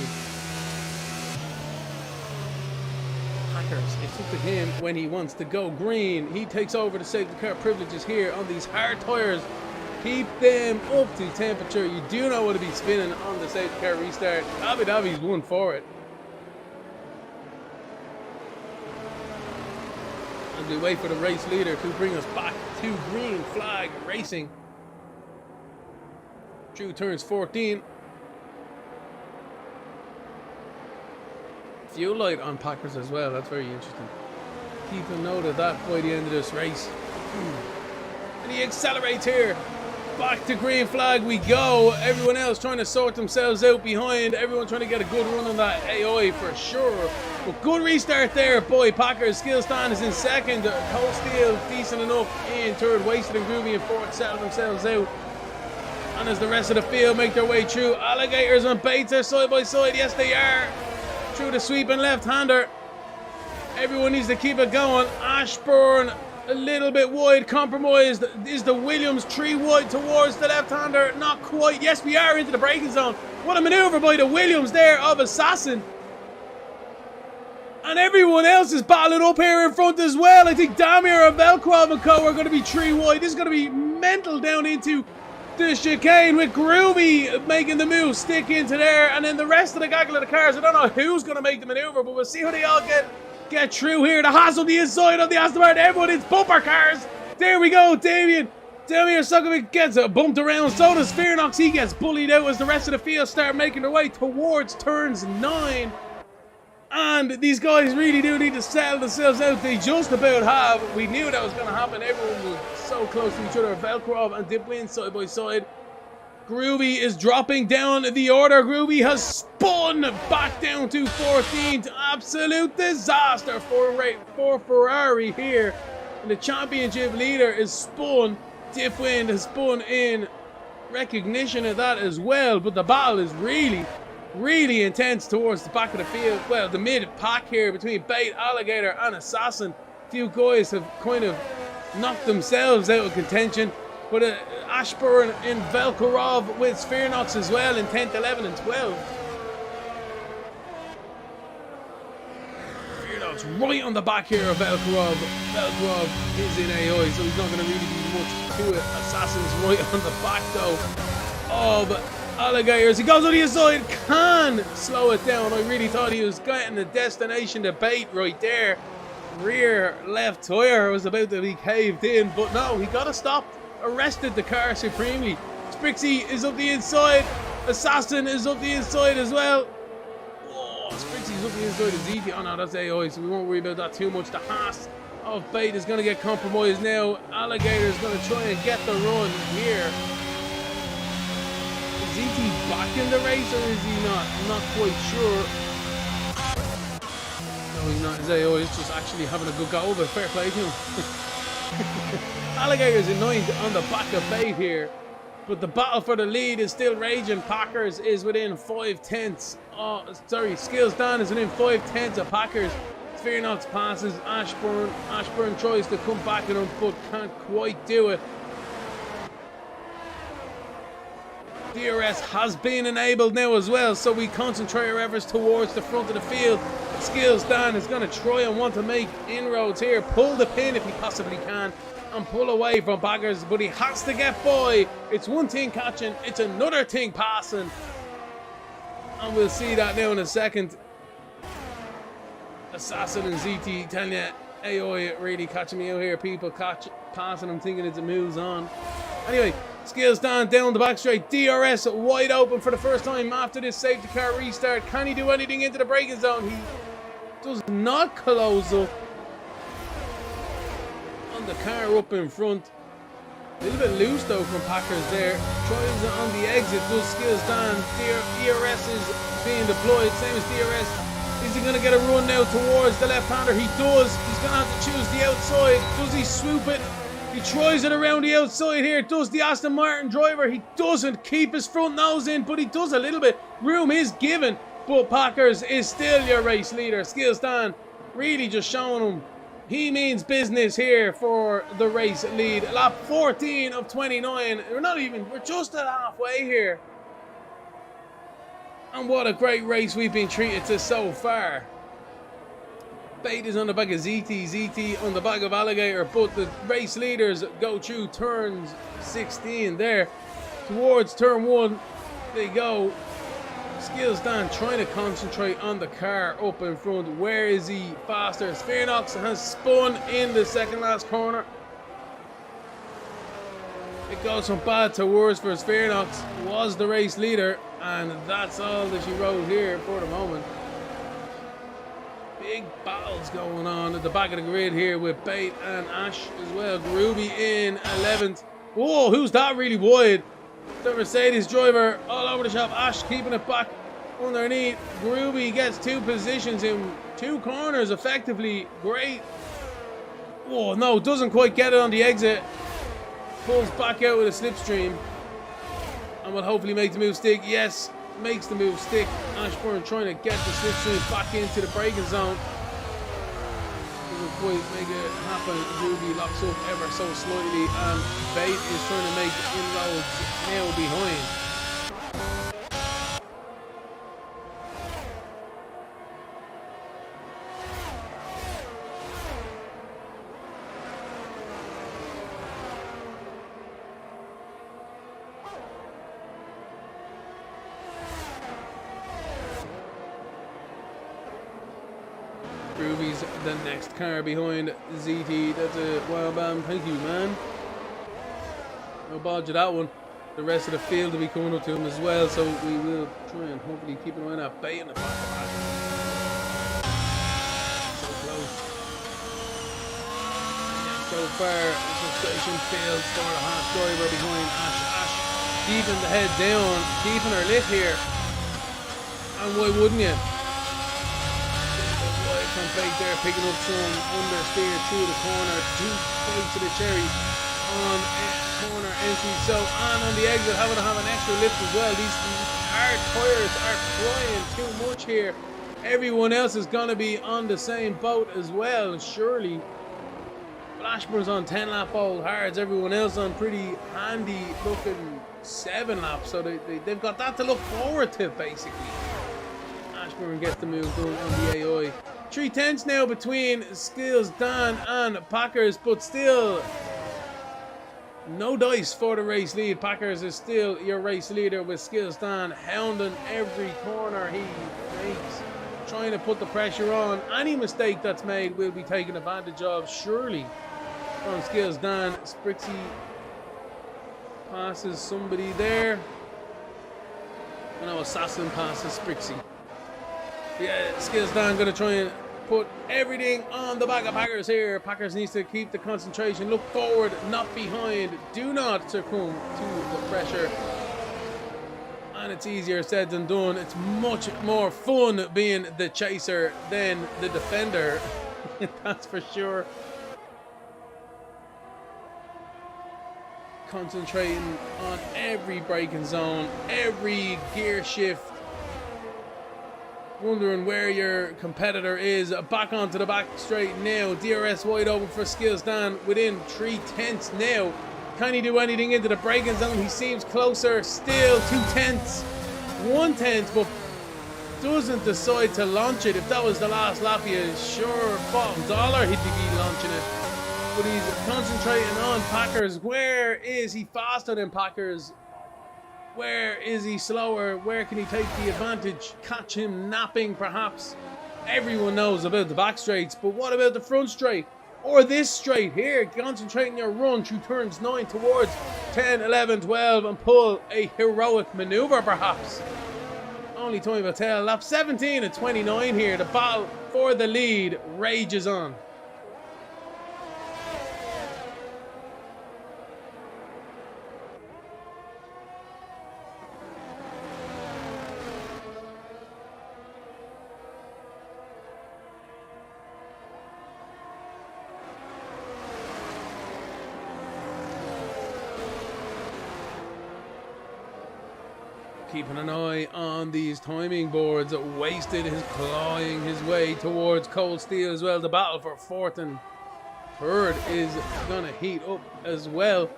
Packers, it's up to him when he wants to go green. He takes over the safety car privileges here on these hard tyres. Keep them up to temperature. You do not want to be spinning on the safety car restart. Abu Dhabi's one for it. As we wait for the race leader to bring us back to green flag racing. Through turns 14. Fuel light on Packers as well. That's very interesting. Keep a note of that by the end of this race. And he accelerates here. Back to green flag we go. Everyone else trying to sort themselves out behind. Everyone trying to get a good run on that AI for sure. But good restart there, boy. Packers. Skillstan is in second. Cold Steel decent enough in third. Wasted and Groovy in fourth. Settle themselves out. And as the rest of the field make their way through, Alligators and Bates are side by side. Yes, they are. Through the sweeping left-hander. Everyone needs to keep it going. Ashburn a little bit wide, compromised. Is the Williams 3 wide towards the left-hander? Not quite. Yes, we are into the braking zone. What a maneuver by the Williams there of Assassin. And everyone else is battling up here in front as well. I think Damir and Velkrov and co are going to be 3 wide. This is going to be mental down into the chicane with Groovy making the move, stick into there, and then the rest of the gaggle of the cars. I don't know who's going to make the maneuver, but we'll see how they all get through here. The Haas on the inside of the Aston Martin. Everyone is bumper cars. There we go. Damir Sukovic gets bumped around. So does Fearnox. He gets bullied out as the rest of the field start making their way towards turns 9. And these guys really do need to settle themselves out. They just about have. We knew that was going to happen. Everyone was so close to each other. Velkrov and Dipwin side by side. Groovy is dropping down the order. Groovy has spun back down to 14th. Absolute disaster for Ferrari here. And the championship leader is spun. Dipwind has spun in recognition of that as well. But the battle is really intense towards the back of the field. Well, the mid-pack here between Bait, Alligator and Assassin. A few guys have kind of knocked themselves out of contention. But Ashburn and Velkorov with Sphyrnox as well in 10th, 11 and 12. Sphyrnox right on the back here of Velkorov. Velkorov is in AI, so he's not going to really do much to it. Assassin's right on the back though of Alligators. He goes on the inside, can slow it down. I really thought he was getting the destination debate right there. Rear left tire was about to be caved in, but no, he got to stop. Arrested the car supremely. Sprixie is up the inside. Assassin is up the inside as well. Oh, Sprixie's up the inside of ZT. Oh no, that's AI, so we won't worry about that too much. The Haas of Bait is going to get compromised now. Alligator is going to try and get the run here. Is ZT back in the race or is he not? I'm not quite sure. No, he's not. His AI is just actually having a good go, but fair play to him. Alligators in 9th on the back of Bait here. But the battle for the lead is still raging. Packers is within 5 tenths. Oh, sorry, Skills Dan is within 5 tenths of Packers. Fearnox passes Ashburn. Ashburn tries to come back at him, but can't quite do it. DRS has been enabled now as well, so we concentrate our efforts towards the front of the field. Skills Dan is going to try and want to make inroads here. Pull the pin if he possibly can. And pull away from Packers, but he has to get by. It's one thing catching, it's another thing passing. And we'll see that now in a second. Assassin and ZT telling you, AI really catching me out here. People passing, I'm thinking it's a moves on. Anyway, Skills down the back straight. DRS wide open for the first time after this safety car restart. Can he do anything into the braking zone? He does not close up. The car up in front. A little bit loose though from Packers there. Tries it on the exit. Does Skills down. DRS is being deployed. Same as DRS. Is he going to get a run now towards the left-hander? He does. He's going to have to choose the outside. Does he swoop it? He tries it around the outside here. Does the Aston Martin driver? He doesn't keep his front nose in, but he does a little bit. Room is given, but Packers is still your race leader. Skills down. Really just showing him He means business here for the race lead. Lap 14 of 29. We're just at halfway here. And what a great race we've been treated to so far. Bait is on the back of ZT, ZT on the back of Alligator, but the race leaders go through turns 16 there. Towards turn 1 they go. Skills Dan trying to concentrate on the car up in front. Where is he faster? Sphenox has spun in the second last corner. It goes from bad to worse for Sphenox. Was the race leader, and that's all that she wrote here for the moment. Big battles going on at the back of the grid here with Bait and Ash as well. Groovy in 11th. Whoa, who's that really wide? The Mercedes driver all over the shop. Ash keeping it back underneath. Groovy gets 2 positions in 2 corners effectively. Great. Whoa, no, doesn't quite get it on the exit. Pulls back out with a slipstream. And will hopefully make the move stick. Yes, makes the move stick. Ashburn trying to get the slipstream back into the braking zone. Doesn't quite make it happen. Groovy locks up ever so slightly, and Bait is trying to make inroads now behind. Groovy's the next car behind ZT. That's a wild bam. Thank you, man. No bodge of that one. The rest of the field will be coming up to him as well, so we will try and hopefully keep an eye on that Bait in the back. So close. So far, the station failed for the half driver behind Ash. Ash keeping the head down, keeping her lit here. And why wouldn't you? From Bait there, picking up some understeer through the corner, 2 bites to the cherry on corner entry. So on the exit, having to have an extra lift as well. These hard tires are flying too much here. Everyone else is going to be on the same boat as well, surely. Flashburn's on 10 lap old hards, everyone else on pretty handy looking 7 laps, so they've got that to look forward to basically. Ashburn gets the move done on the AI. 3/10 now between Skills Dan and Packers, but still no dice for the race lead. Packers is still your race leader with Skills Dan hounding every corner he makes, trying to put the pressure on. Any mistake that's made will be taken advantage of, surely, from Skills Dan. Sprixie passes somebody there. I know Assassin passes Sprixie. Yeah, Skills Dan going to try and put everything on the back of Packers here. Packers needs to keep the concentration, look forward, not behind. Do not succumb to the pressure. And it's easier said than done. It's much more fun being the chaser than the defender. That's for sure. Concentrating on every braking zone, every gear shift. Wondering where your competitor is. Back onto the back straight now. DRS wide open for Skills Dan within 3/10 now. Can he do anything into the braking zone? He seems closer. Still 2/10, 1/10, but doesn't decide to launch it. If that was the last lap, he is sure bottom dollar he'd be launching it. But he's concentrating on Packers. Where is he faster than Packers? Where is he slower? Where can he take the advantage? Catch him napping, perhaps. Everyone knows about the back straights, but what about the front straight? Or this straight here? Concentrating your run through turns 9 towards 10, 11, 12, and pull a heroic maneuver, perhaps. Only time will tell. Lap 17 and 29 here. The battle for the lead rages on. Keeping an eye on these timing boards. Wasted his clawing his way towards Cold Steel as well. The battle for 4th and third is gonna heat up as well.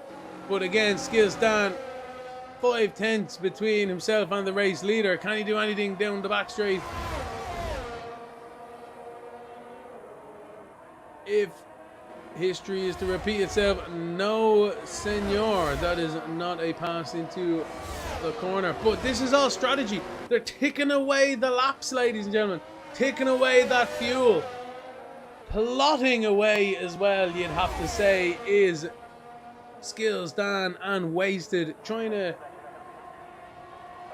But again, Skills Dan, 5/10 between himself and the race leader. Can he do anything down the back straight? If history is to repeat itself, no senor, that is not a pass into the corner. But this is all strategy. They're ticking away the laps, ladies and gentlemen, ticking away that fuel, plotting away as well, you'd have to say, is Skills Dan and Wasted, trying to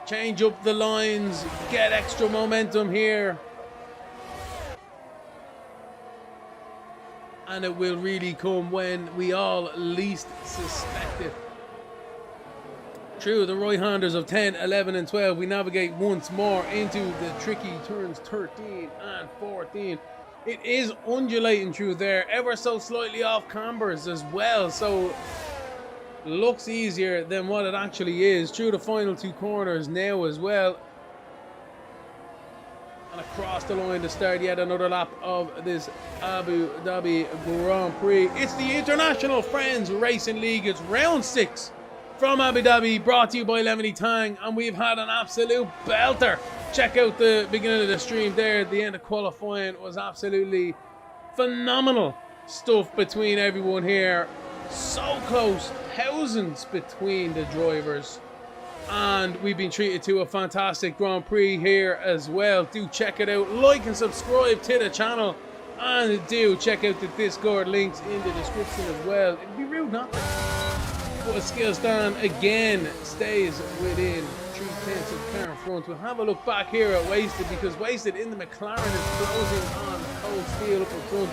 change up the lines, get extra momentum here. And it will really come when we all least suspect it. Through the right-handers of 10, 11 and 12, we navigate once more into the tricky turns 13 and 14. It is undulating through there, ever so slightly off cambers as well, so looks easier than what it actually is. Through the final two corners now as well. And across the line to start yet another lap of this Abu Dhabi Grand Prix. It's the International Friends Racing League. It's round 6 from Abu Dhabi, brought to you by Lemony Tang, and we've had an absolute belter. Check out the beginning of the stream there. The end of qualifying was absolutely phenomenal stuff between everyone here. So close, thousands between the drivers. And we've been treated to a fantastic Grand Prix here as well. Do check it out. Like and subscribe to the channel. And do check out the Discord links in the description as well. It'd be rude not to. But Skills Dan again stays within 3/10 of the car in front. We'll have a look back here at Wasted, because Wasted in the McLaren is closing on cold steel up in front.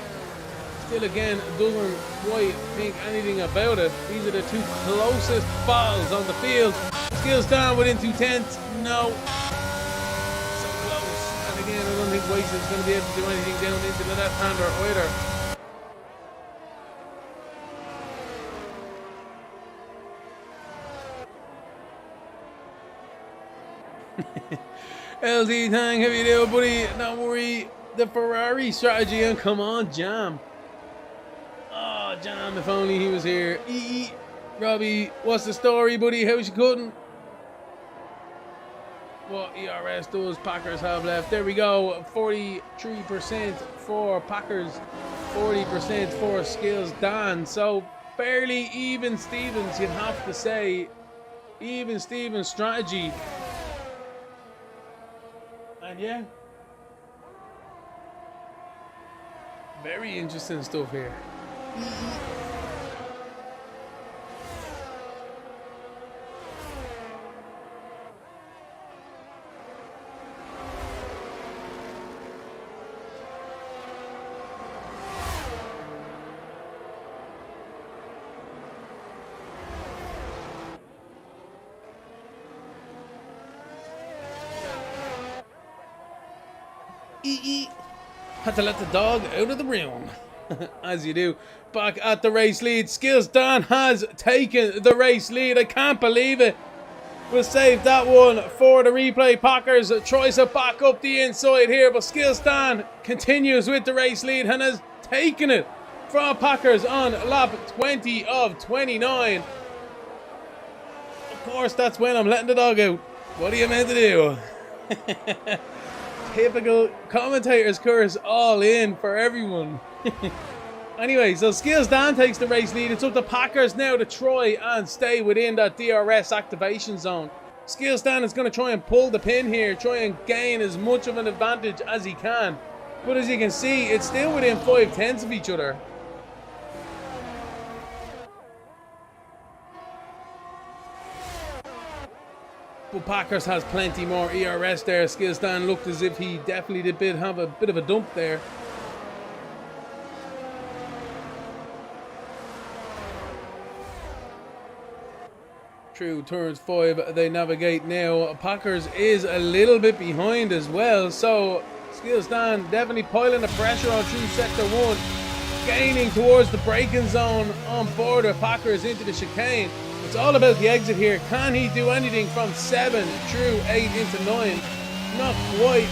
Still again doesn't quite think anything about it. These are the two closest battles on the field. Skills Dan within 2/10. No. So close. And again, I don't think Wasted is going to be able to do anything down into the left-hander either. LT Tang, how you doing, buddy? Don't worry. The Ferrari strategy, and come on, Jam. Oh, Jam, if only he was here. Robbie, what's the story, buddy? How's you cutting? What ERS does Packers have left? There we go. 43% for Packers, 40% for Skills Dan. So fairly even Stevens, you'd have to say. Even Stevens strategy. And yeah, very interesting stuff here. Had to let the dog out of the room. As you do. Back at the race lead, Skills Dan has taken the race lead. I can't believe it. We'll save that one for the replay. Packers tries to back up the inside here, but Skills Dan continues with the race lead and has taken it from Packers on lap 20 of 29. Of course, that's when I'm letting the dog out. What are you meant to do? Typical commentators curse all in for everyone. Anyway, so Skills Dan takes the race lead. It's up to Packers now to try and stay within that DRS activation zone. Skills Dan is going to try and pull the pin here, try and gain as much of an advantage as he can. But as you can see, it's still within 5/10 of each other. But Packers has plenty more ERS there. Skills Dan looked as if he definitely did have a bit of a dump there. Through turns 5 they navigate now. Packers is a little bit behind as well, so Skills Dan definitely piling the pressure on through sector 1, gaining towards the braking zone on board of Packers into the chicane. It's all about the exit here. Can he do anything from 7 through 8 into 9? Not quite.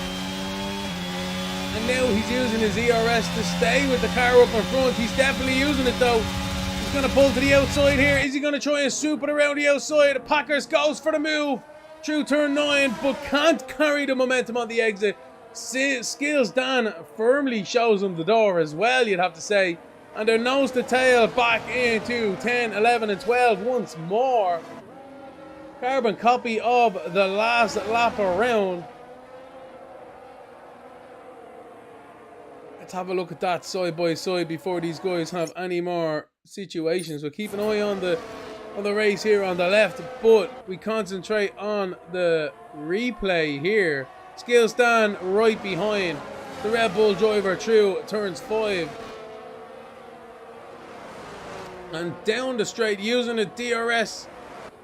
And now he's using his ERS to stay with the car up in front. He's definitely using it though. He's going to pull to the outside here. Is he going to try and swoop it around the outside? Packers goes for the move through turn 9, but can't carry the momentum on the exit. Skills Dan firmly shows him the door as well, you'd have to say. And they're nose to tail back into 10, 11 and 12 once more. Carbon copy of the last lap around. Let's have a look at that side by side before these guys have any more situations. We'll keep an eye on the race here on the left, but we concentrate on the replay here. Skills Dan right behind the Red Bull driver through turns 5. And down the straight using the DRS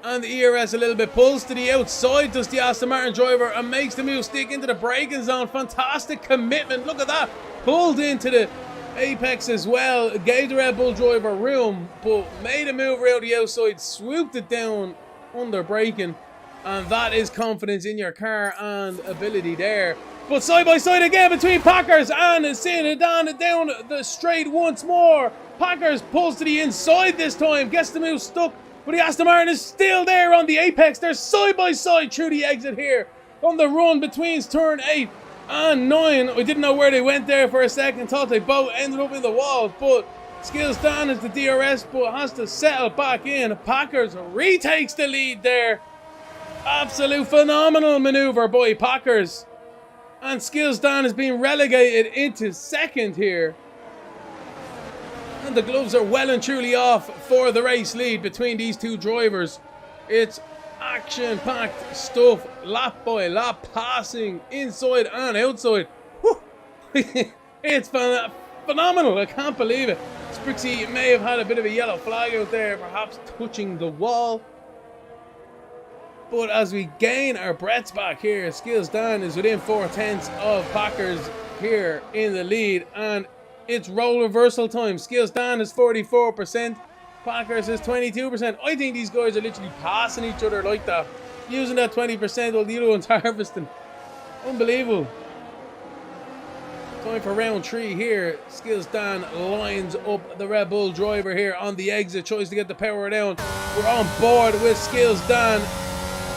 and the ERS a little bit. Pulls to the outside, does the Aston Martin driver, and makes the move stick into the braking zone. Fantastic commitment. Look at that. Pulled into the apex as well. Gave the Red Bull driver room, but made a move around the outside. Swooped it down under braking. And that is confidence in your car and ability there. But side by side again between Packers and seeing it down the straight once more. Packers pulls to the inside this time. Gets the move stuck. But the Aston Martin is still there on the apex. They're side by side through the exit here. On the run between turn 8 and 9. I didn't know where they went there for a second. Thought they both ended up in the wall. But Skills Dan is the DRS, but has to settle back in. Packers retakes the lead there. Absolute phenomenal maneuver by Packers. And Skills Dan is being relegated into second here. And the gloves are well and truly off for the race lead between these two drivers. It's action-packed stuff, lap by lap, passing inside and outside. It's phenomenal. I can't believe it. Sprixie may have had a bit of a yellow flag out there, perhaps touching the wall. But as we gain our breaths back here, Skills Dan is within 4/10 of Packers here in the lead. And it's role reversal time. Skills Dan is 44%. Packers is 22%. I think these guys are literally passing each other like that. Using that 20% while the other one's harvesting. Unbelievable. Time for round 3 here. Skills Dan lines up the Red Bull driver here on the exit. Tries to get the power down. We're on board with Skills Dan.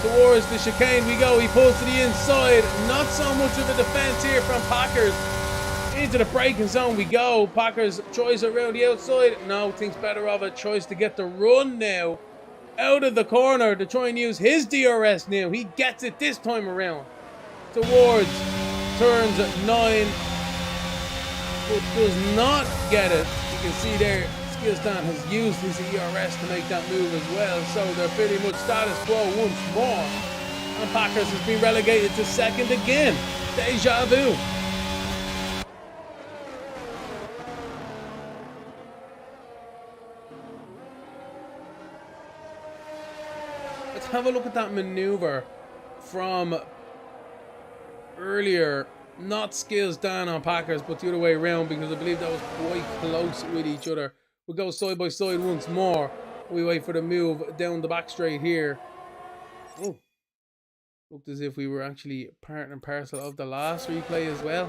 Towards the chicane we go. He pulls to the inside. Not so much of a defense here from Packers. Into the braking zone we go. Packers tries around the outside. No, thinks better of it. Tries to get the run now. Out of the corner to try and use his DRS now. He gets it this time around. Towards turns 9. But does not get it. You can see there. Skills Dan has used his ERS to make that move as well, so they're pretty much status quo once more. And Packers has been relegated to second again. Deja vu. Let's have a look at that maneuver from earlier. Not Skills Dan on Packers, but the other way around, because I believe that was quite close with each other. We'll go side by side once more. We wait for the move down the back straight here. Oh, looked as if we were actually part and parcel of the last replay as well.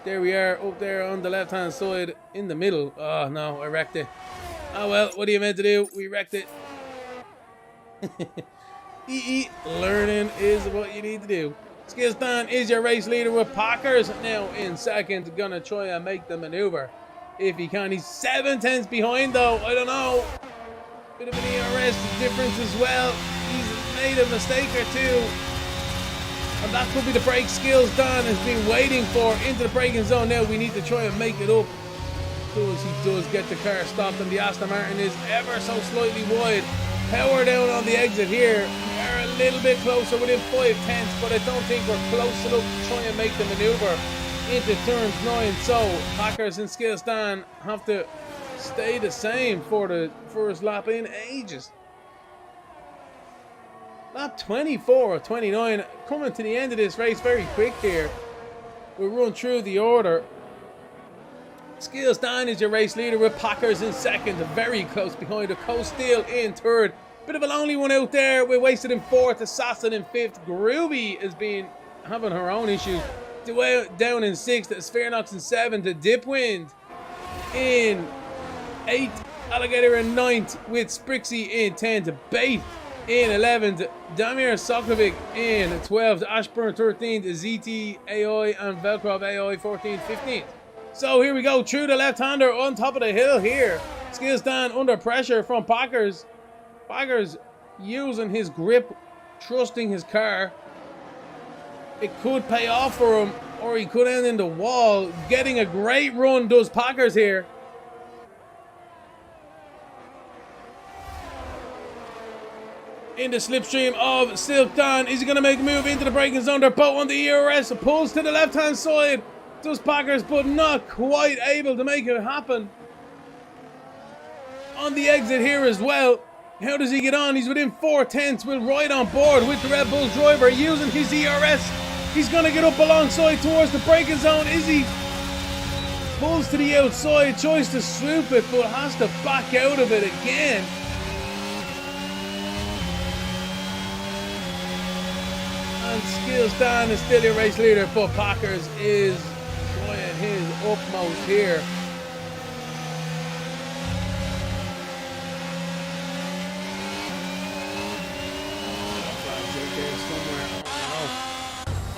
There we are, up there on the left hand side in the middle. Oh no, I wrecked it. Oh well, what are you meant to do? We wrecked it. Learning is what you need to do. Skills Dan is your race leader with Packers now in second. Gonna try and make the maneuver if he can. He's 7/10 behind though. I don't know. Bit of an ERS difference as well. He's made a mistake or two. And that could be the break Skills Dan has been waiting for into the braking zone now. We need to try and make it up. Because he does get the car stopped and the Aston Martin is ever so slightly wide. Power down on the exit here. We're a little bit closer within 5/10, but I don't think we're close enough to try and make the maneuver into turns 9. So Packers and Skills Dan have to stay the same for the first lap in ages. Lap 24 of 29. Coming to the end of this race very quick here. We'll run through the order. Skills Dan is your race leader with Packers in second, very close behind. A Coast Steel in third. Bit of a lonely one out there. We wasted in fourth. Assassin in fifth. Groovy has been having her own issues. down in 6th, Spheronox in 7th, Dipwind in 8th, Alligator in 9th, with Sprixie in 10th, Bait in 11th, Damir Sokovic in 12th, Ashburn 13th, ZT AI and Velcrov AI 14th, 15th. So here we go, through the left-hander on top of the hill here. Skills down under pressure from Packers. Packers using his grip, trusting his car. It could pay off for him, or he could end in the wall. Getting a great run does Packers here. In the slipstream of Silk Dan, is he going to make a move into the braking zone? They're both on the ERS, pulls to the left-hand side. Does Packers, but not quite able to make it happen. On the exit here as well. How does he get on? He's within 4/10. Will ride on board with the Red Bull driver using his ERS. He's going to get up alongside towards the braking zone. Is he? Pulls to the outside, tries to swoop it, but has to back out of it again. And Skills Dan is still your race leader, but Packers is trying his utmost here.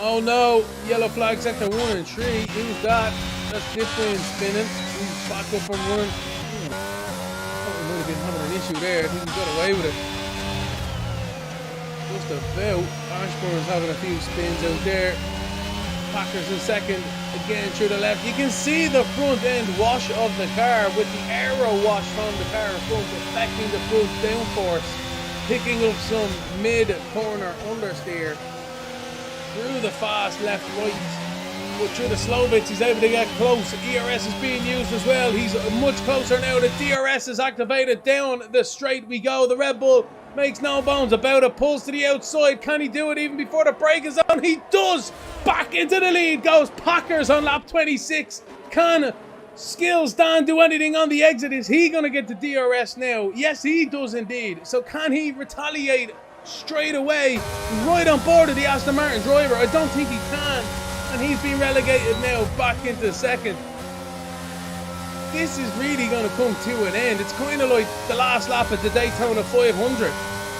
Oh no, yellow flag sector 1 and 3. Who's that? That's Dipwind spinning. He's back up and running. Thought we might have been having an issue there. I think he got away with it. Just about. Ashburn's having a few spins out there. Packers in second, again through the left. You can see the front end wash of the car with the aero wash from the car in front affecting the front downforce, picking up some mid-corner understeer. Through the fast left right, but through the slow bits he's able to get close. ERS is being used as well. He's much closer now. The DRS is activated. Down the straight we go. The Red Bull makes no bones about it. Pulls to the outside. Can he do it even before the break is on? He does. Back into the lead goes Packers on lap 26. Can Skills Dan do anything on the exit? Is he going to get the DRS now? Yes, he does indeed. So can he retaliate straight away, right on board of the Aston Martin driver? I don't think he can, and he's been relegated now back into second. This is really going to come to an end. It's kind of like the last lap at the Daytona 500.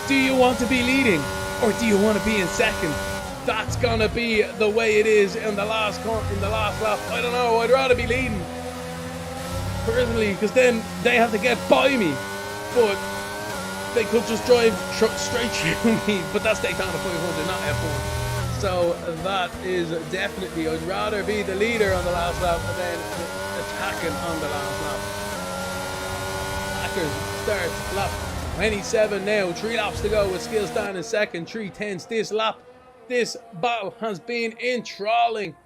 Do you want to be leading, or do you want to be in second? That's going to be the way it is in the last lap. I don't know. I'd rather be leading personally, because then they have to get by me, but they could just drive straight through me, but that's Daytona 500, not F1. So that is definitely, I'd rather be the leader on the last lap than attacking on the last lap. Packers start lap 27 now, 3 laps to go with Skills Dan in second, 3/10 this lap. This battle has been enthralling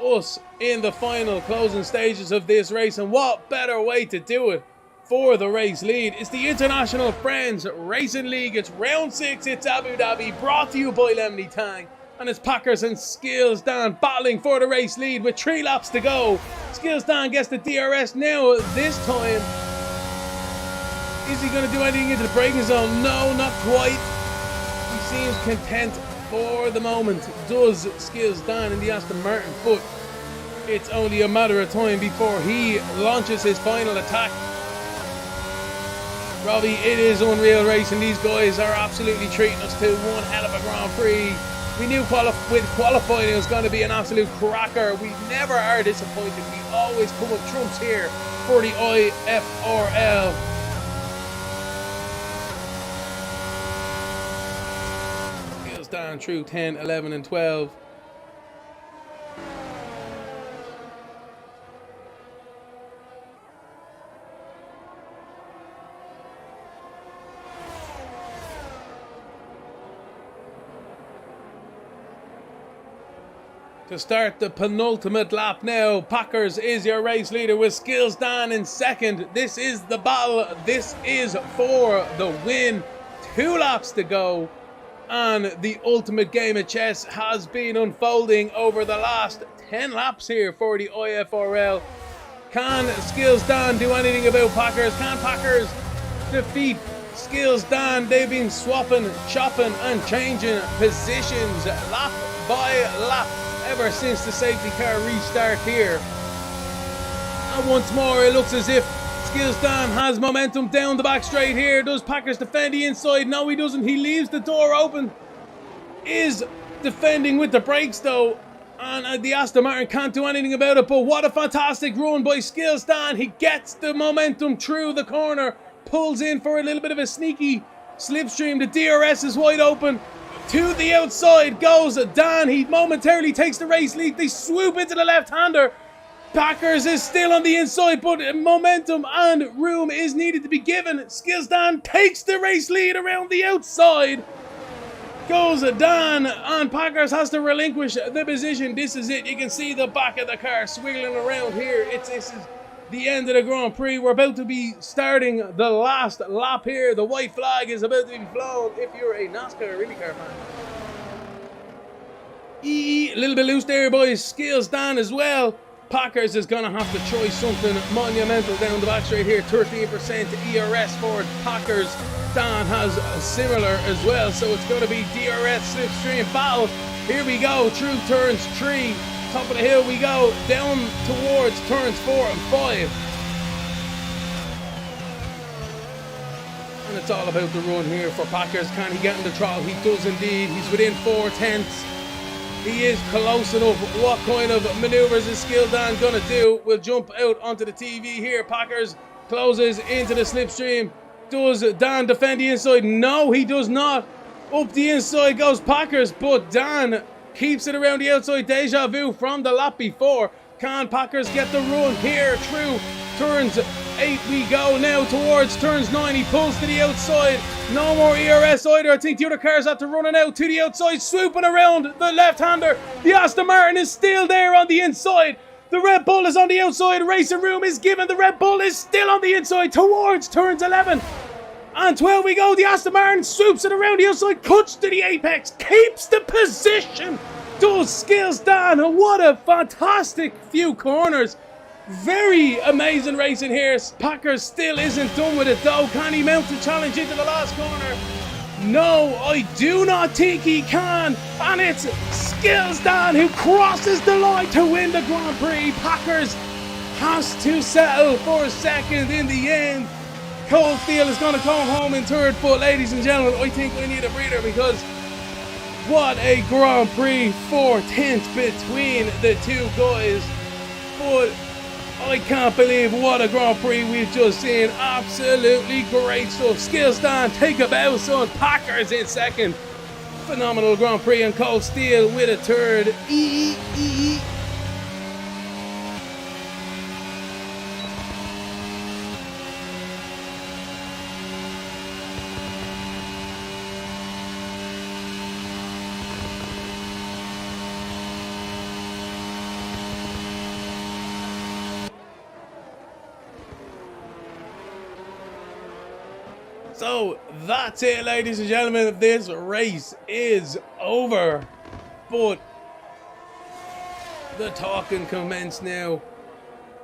us in the final closing stages of this race, and what better way to do it for the race lead. It's the International Friends Racing League. It's round 6. It's Abu Dhabi, brought to you by Lemley Tang. And it's Packers and Skills Dan battling for the race lead with 3 laps to go. Skills Dan gets the DRS now this time. Is he going to do anything into the braking zone? No, not quite. He seems content for the moment. Does Skills Dan in the Aston Martin, but it's only a matter of time before he launches his final attack. Robbie, it is unreal racing. These guys are absolutely treating us to one hell of a Grand Prix. We knew with qualifying it was going to be an absolute cracker. We never are disappointed. We always come up trumps here for the IFRL. Skills down through 10, 11 and 12. To start the penultimate lap now, Packers is your race leader with Skills Dan in second. This is the battle. This is for the win. 2 laps to go, and the ultimate game of chess has been unfolding over the last 10 laps here for the IFRL. Can Skills Dan do anything about Packers? Can Packers defeat Skills Dan? They've been swapping, chopping and changing positions lap by lap. ever since the safety car restart here. And once more, it looks as if Skillstan has momentum down the back straight here. Does Packers defend the inside? No, he doesn't. He leaves the door open. Is defending with the brakes though. And the Aston Martin can't do anything about it. But what a fantastic run by Skillstan. He gets the momentum through the corner. Pulls in for a little bit of a sneaky slipstream. The DRS is wide open. To the outside goes Dan. He momentarily takes the race lead. They swoop into the left-hander. Packers is still on the inside, but momentum and room is needed to be given. Skillstan takes the race lead around the outside. Goes Dan, and Packers has to relinquish the position. This is it. You can see the back of the car swiggling around here. This is the end of the Grand Prix. We're about to be starting the last lap here. The white flag is about to be flown if you're a NASCAR or IndyCar fan. A little bit loose there, boys. Skillstan as well. Packers is going to have to try something monumental down the back straight here. 13% ERS for Packers. Dan has a similar as well, so it's going to be DRS slipstream battle. Here we go, through turns 3. Top of the hill we go, down towards turns 4 and 5. And it's all about the run here for Packers. Can he get in the throttle? He does indeed. He's within 4/10. He is close enough. What kind of maneuvers is Skillstan going to do? We'll jump out onto the TV here. Packers closes into the slipstream. Does Dan defend the inside? No, he does not. Up the inside goes Packers, but Dan keeps it around the outside. Deja vu from the lap before. Can Packers get the run here through turns 8 we go now towards turns 9. He pulls to the outside. No more ERS either. I think the other cars have to run it out to the outside, swooping around the left-hander. The Aston Martin is still there on the inside. The Red Bull is on the outside. Racing room is given. The Red Bull is still on the inside towards turns 11 and 12 we go. The Aston Martin swoops it around the outside, cuts to the apex, keeps the position. Does Skillstan. What a fantastic few corners. Very amazing racing here. Packers still isn't done with it though. Can he mount the challenge into the last corner? No, I do not think he can. And it's Skillstan who crosses the line to win the Grand Prix. Packers has to settle for second in the end. Cold Steel is going to come home in third. But ladies and gentlemen, I think we need a breather because what a Grand Prix. 4/10 between the two guys. But I can't believe what a Grand Prix we've just seen. Absolutely great stuff. Skillstan, take a bow, son. Packers in second. Phenomenal Grand Prix, and Cold Steel with a third. So that's it, ladies and gentlemen. This race is over, but the talking commenced now,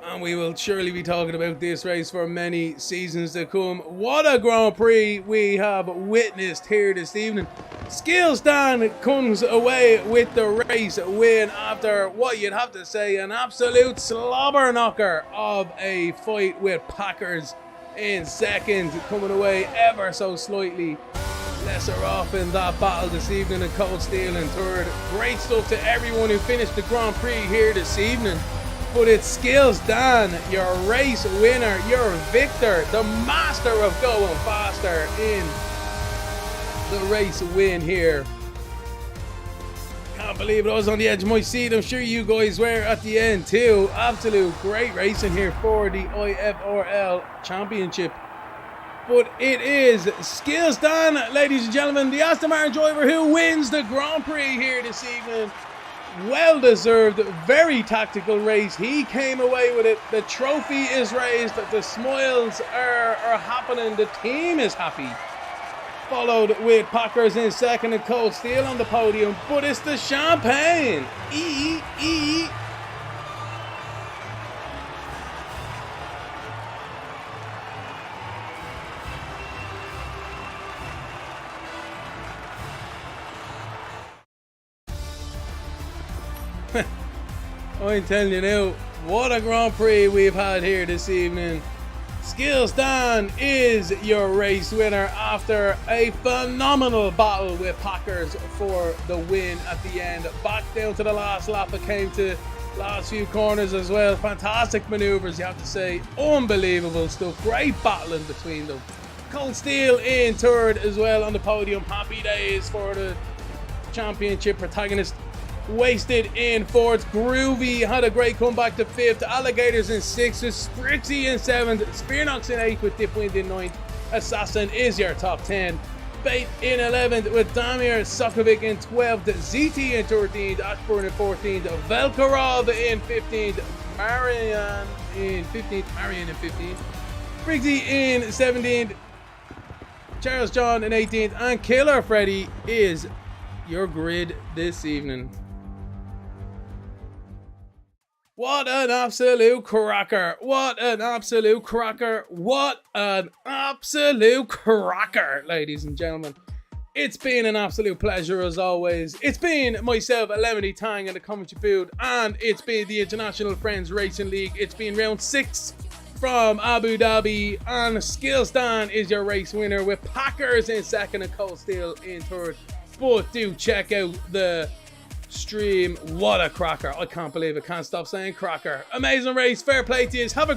and we will surely be talking about this race for many seasons to come. What a Grand Prix we have witnessed here this evening. Skillstan comes away with the race win after what you'd have to say an absolute slobber knocker of a fight, with Packers in second, coming away ever so slightly lesser off in that battle this evening, and Cold Steel in third. Great stuff to everyone who finished the Grand Prix here this evening. But it's Skillstan, your race winner, your victor, the master of going faster in the race win here. Can't believe it. I was on the edge of my seat. I'm sure you guys were at the end too. Absolute great racing here for the IFRL Championship. But it is Skillstan, ladies and gentlemen, the Aston Martin driver, who wins the Grand Prix here this evening. Well deserved, very tactical race. He came away with it. The trophy is raised, the smiles are happening, the team is happy. Followed with Packers in second and Cold Steel on the podium. But it's the champagne. I'm telling you now, what a Grand Prix we've had here this evening. Skillstan is your race winner after a phenomenal battle with Packers for the win at the end. Back down to the last lap, it came to last few corners as well. Fantastic maneuvers, you have to say. Unbelievable stuff. Great battling between them. Cold Steel in third as well on the podium. Happy days for the championship protagonist. Wasted in fourth. Groovy had a great comeback to fifth. Alligators in sixth. Sprixie in seventh. Spearnox in eighth with Dipwind in ninth. Assassin is your top 10. Bait in 11th with Damir Sokovic in 12th. ZT in 13th. Ashburn in 14th. Velkarov in 15th. Marian in 15th. Sprixie in 17th. Charles John in 18th. And Killer Freddy is your grid this evening. What an absolute cracker. What an absolute cracker. What an absolute cracker, ladies and gentlemen. It's been an absolute pleasure as always. It's been myself, Lemony Tang, and the Commentary Food, and it's been the International Friends Racing League. It's been round 6 from Abu Dhabi, and Skillstan is your race winner with Packers in second and Cold Steel in third. But do check out the stream. What a cracker. I can't believe it. Can't stop saying cracker. Amazing race. Fair play to you. Have a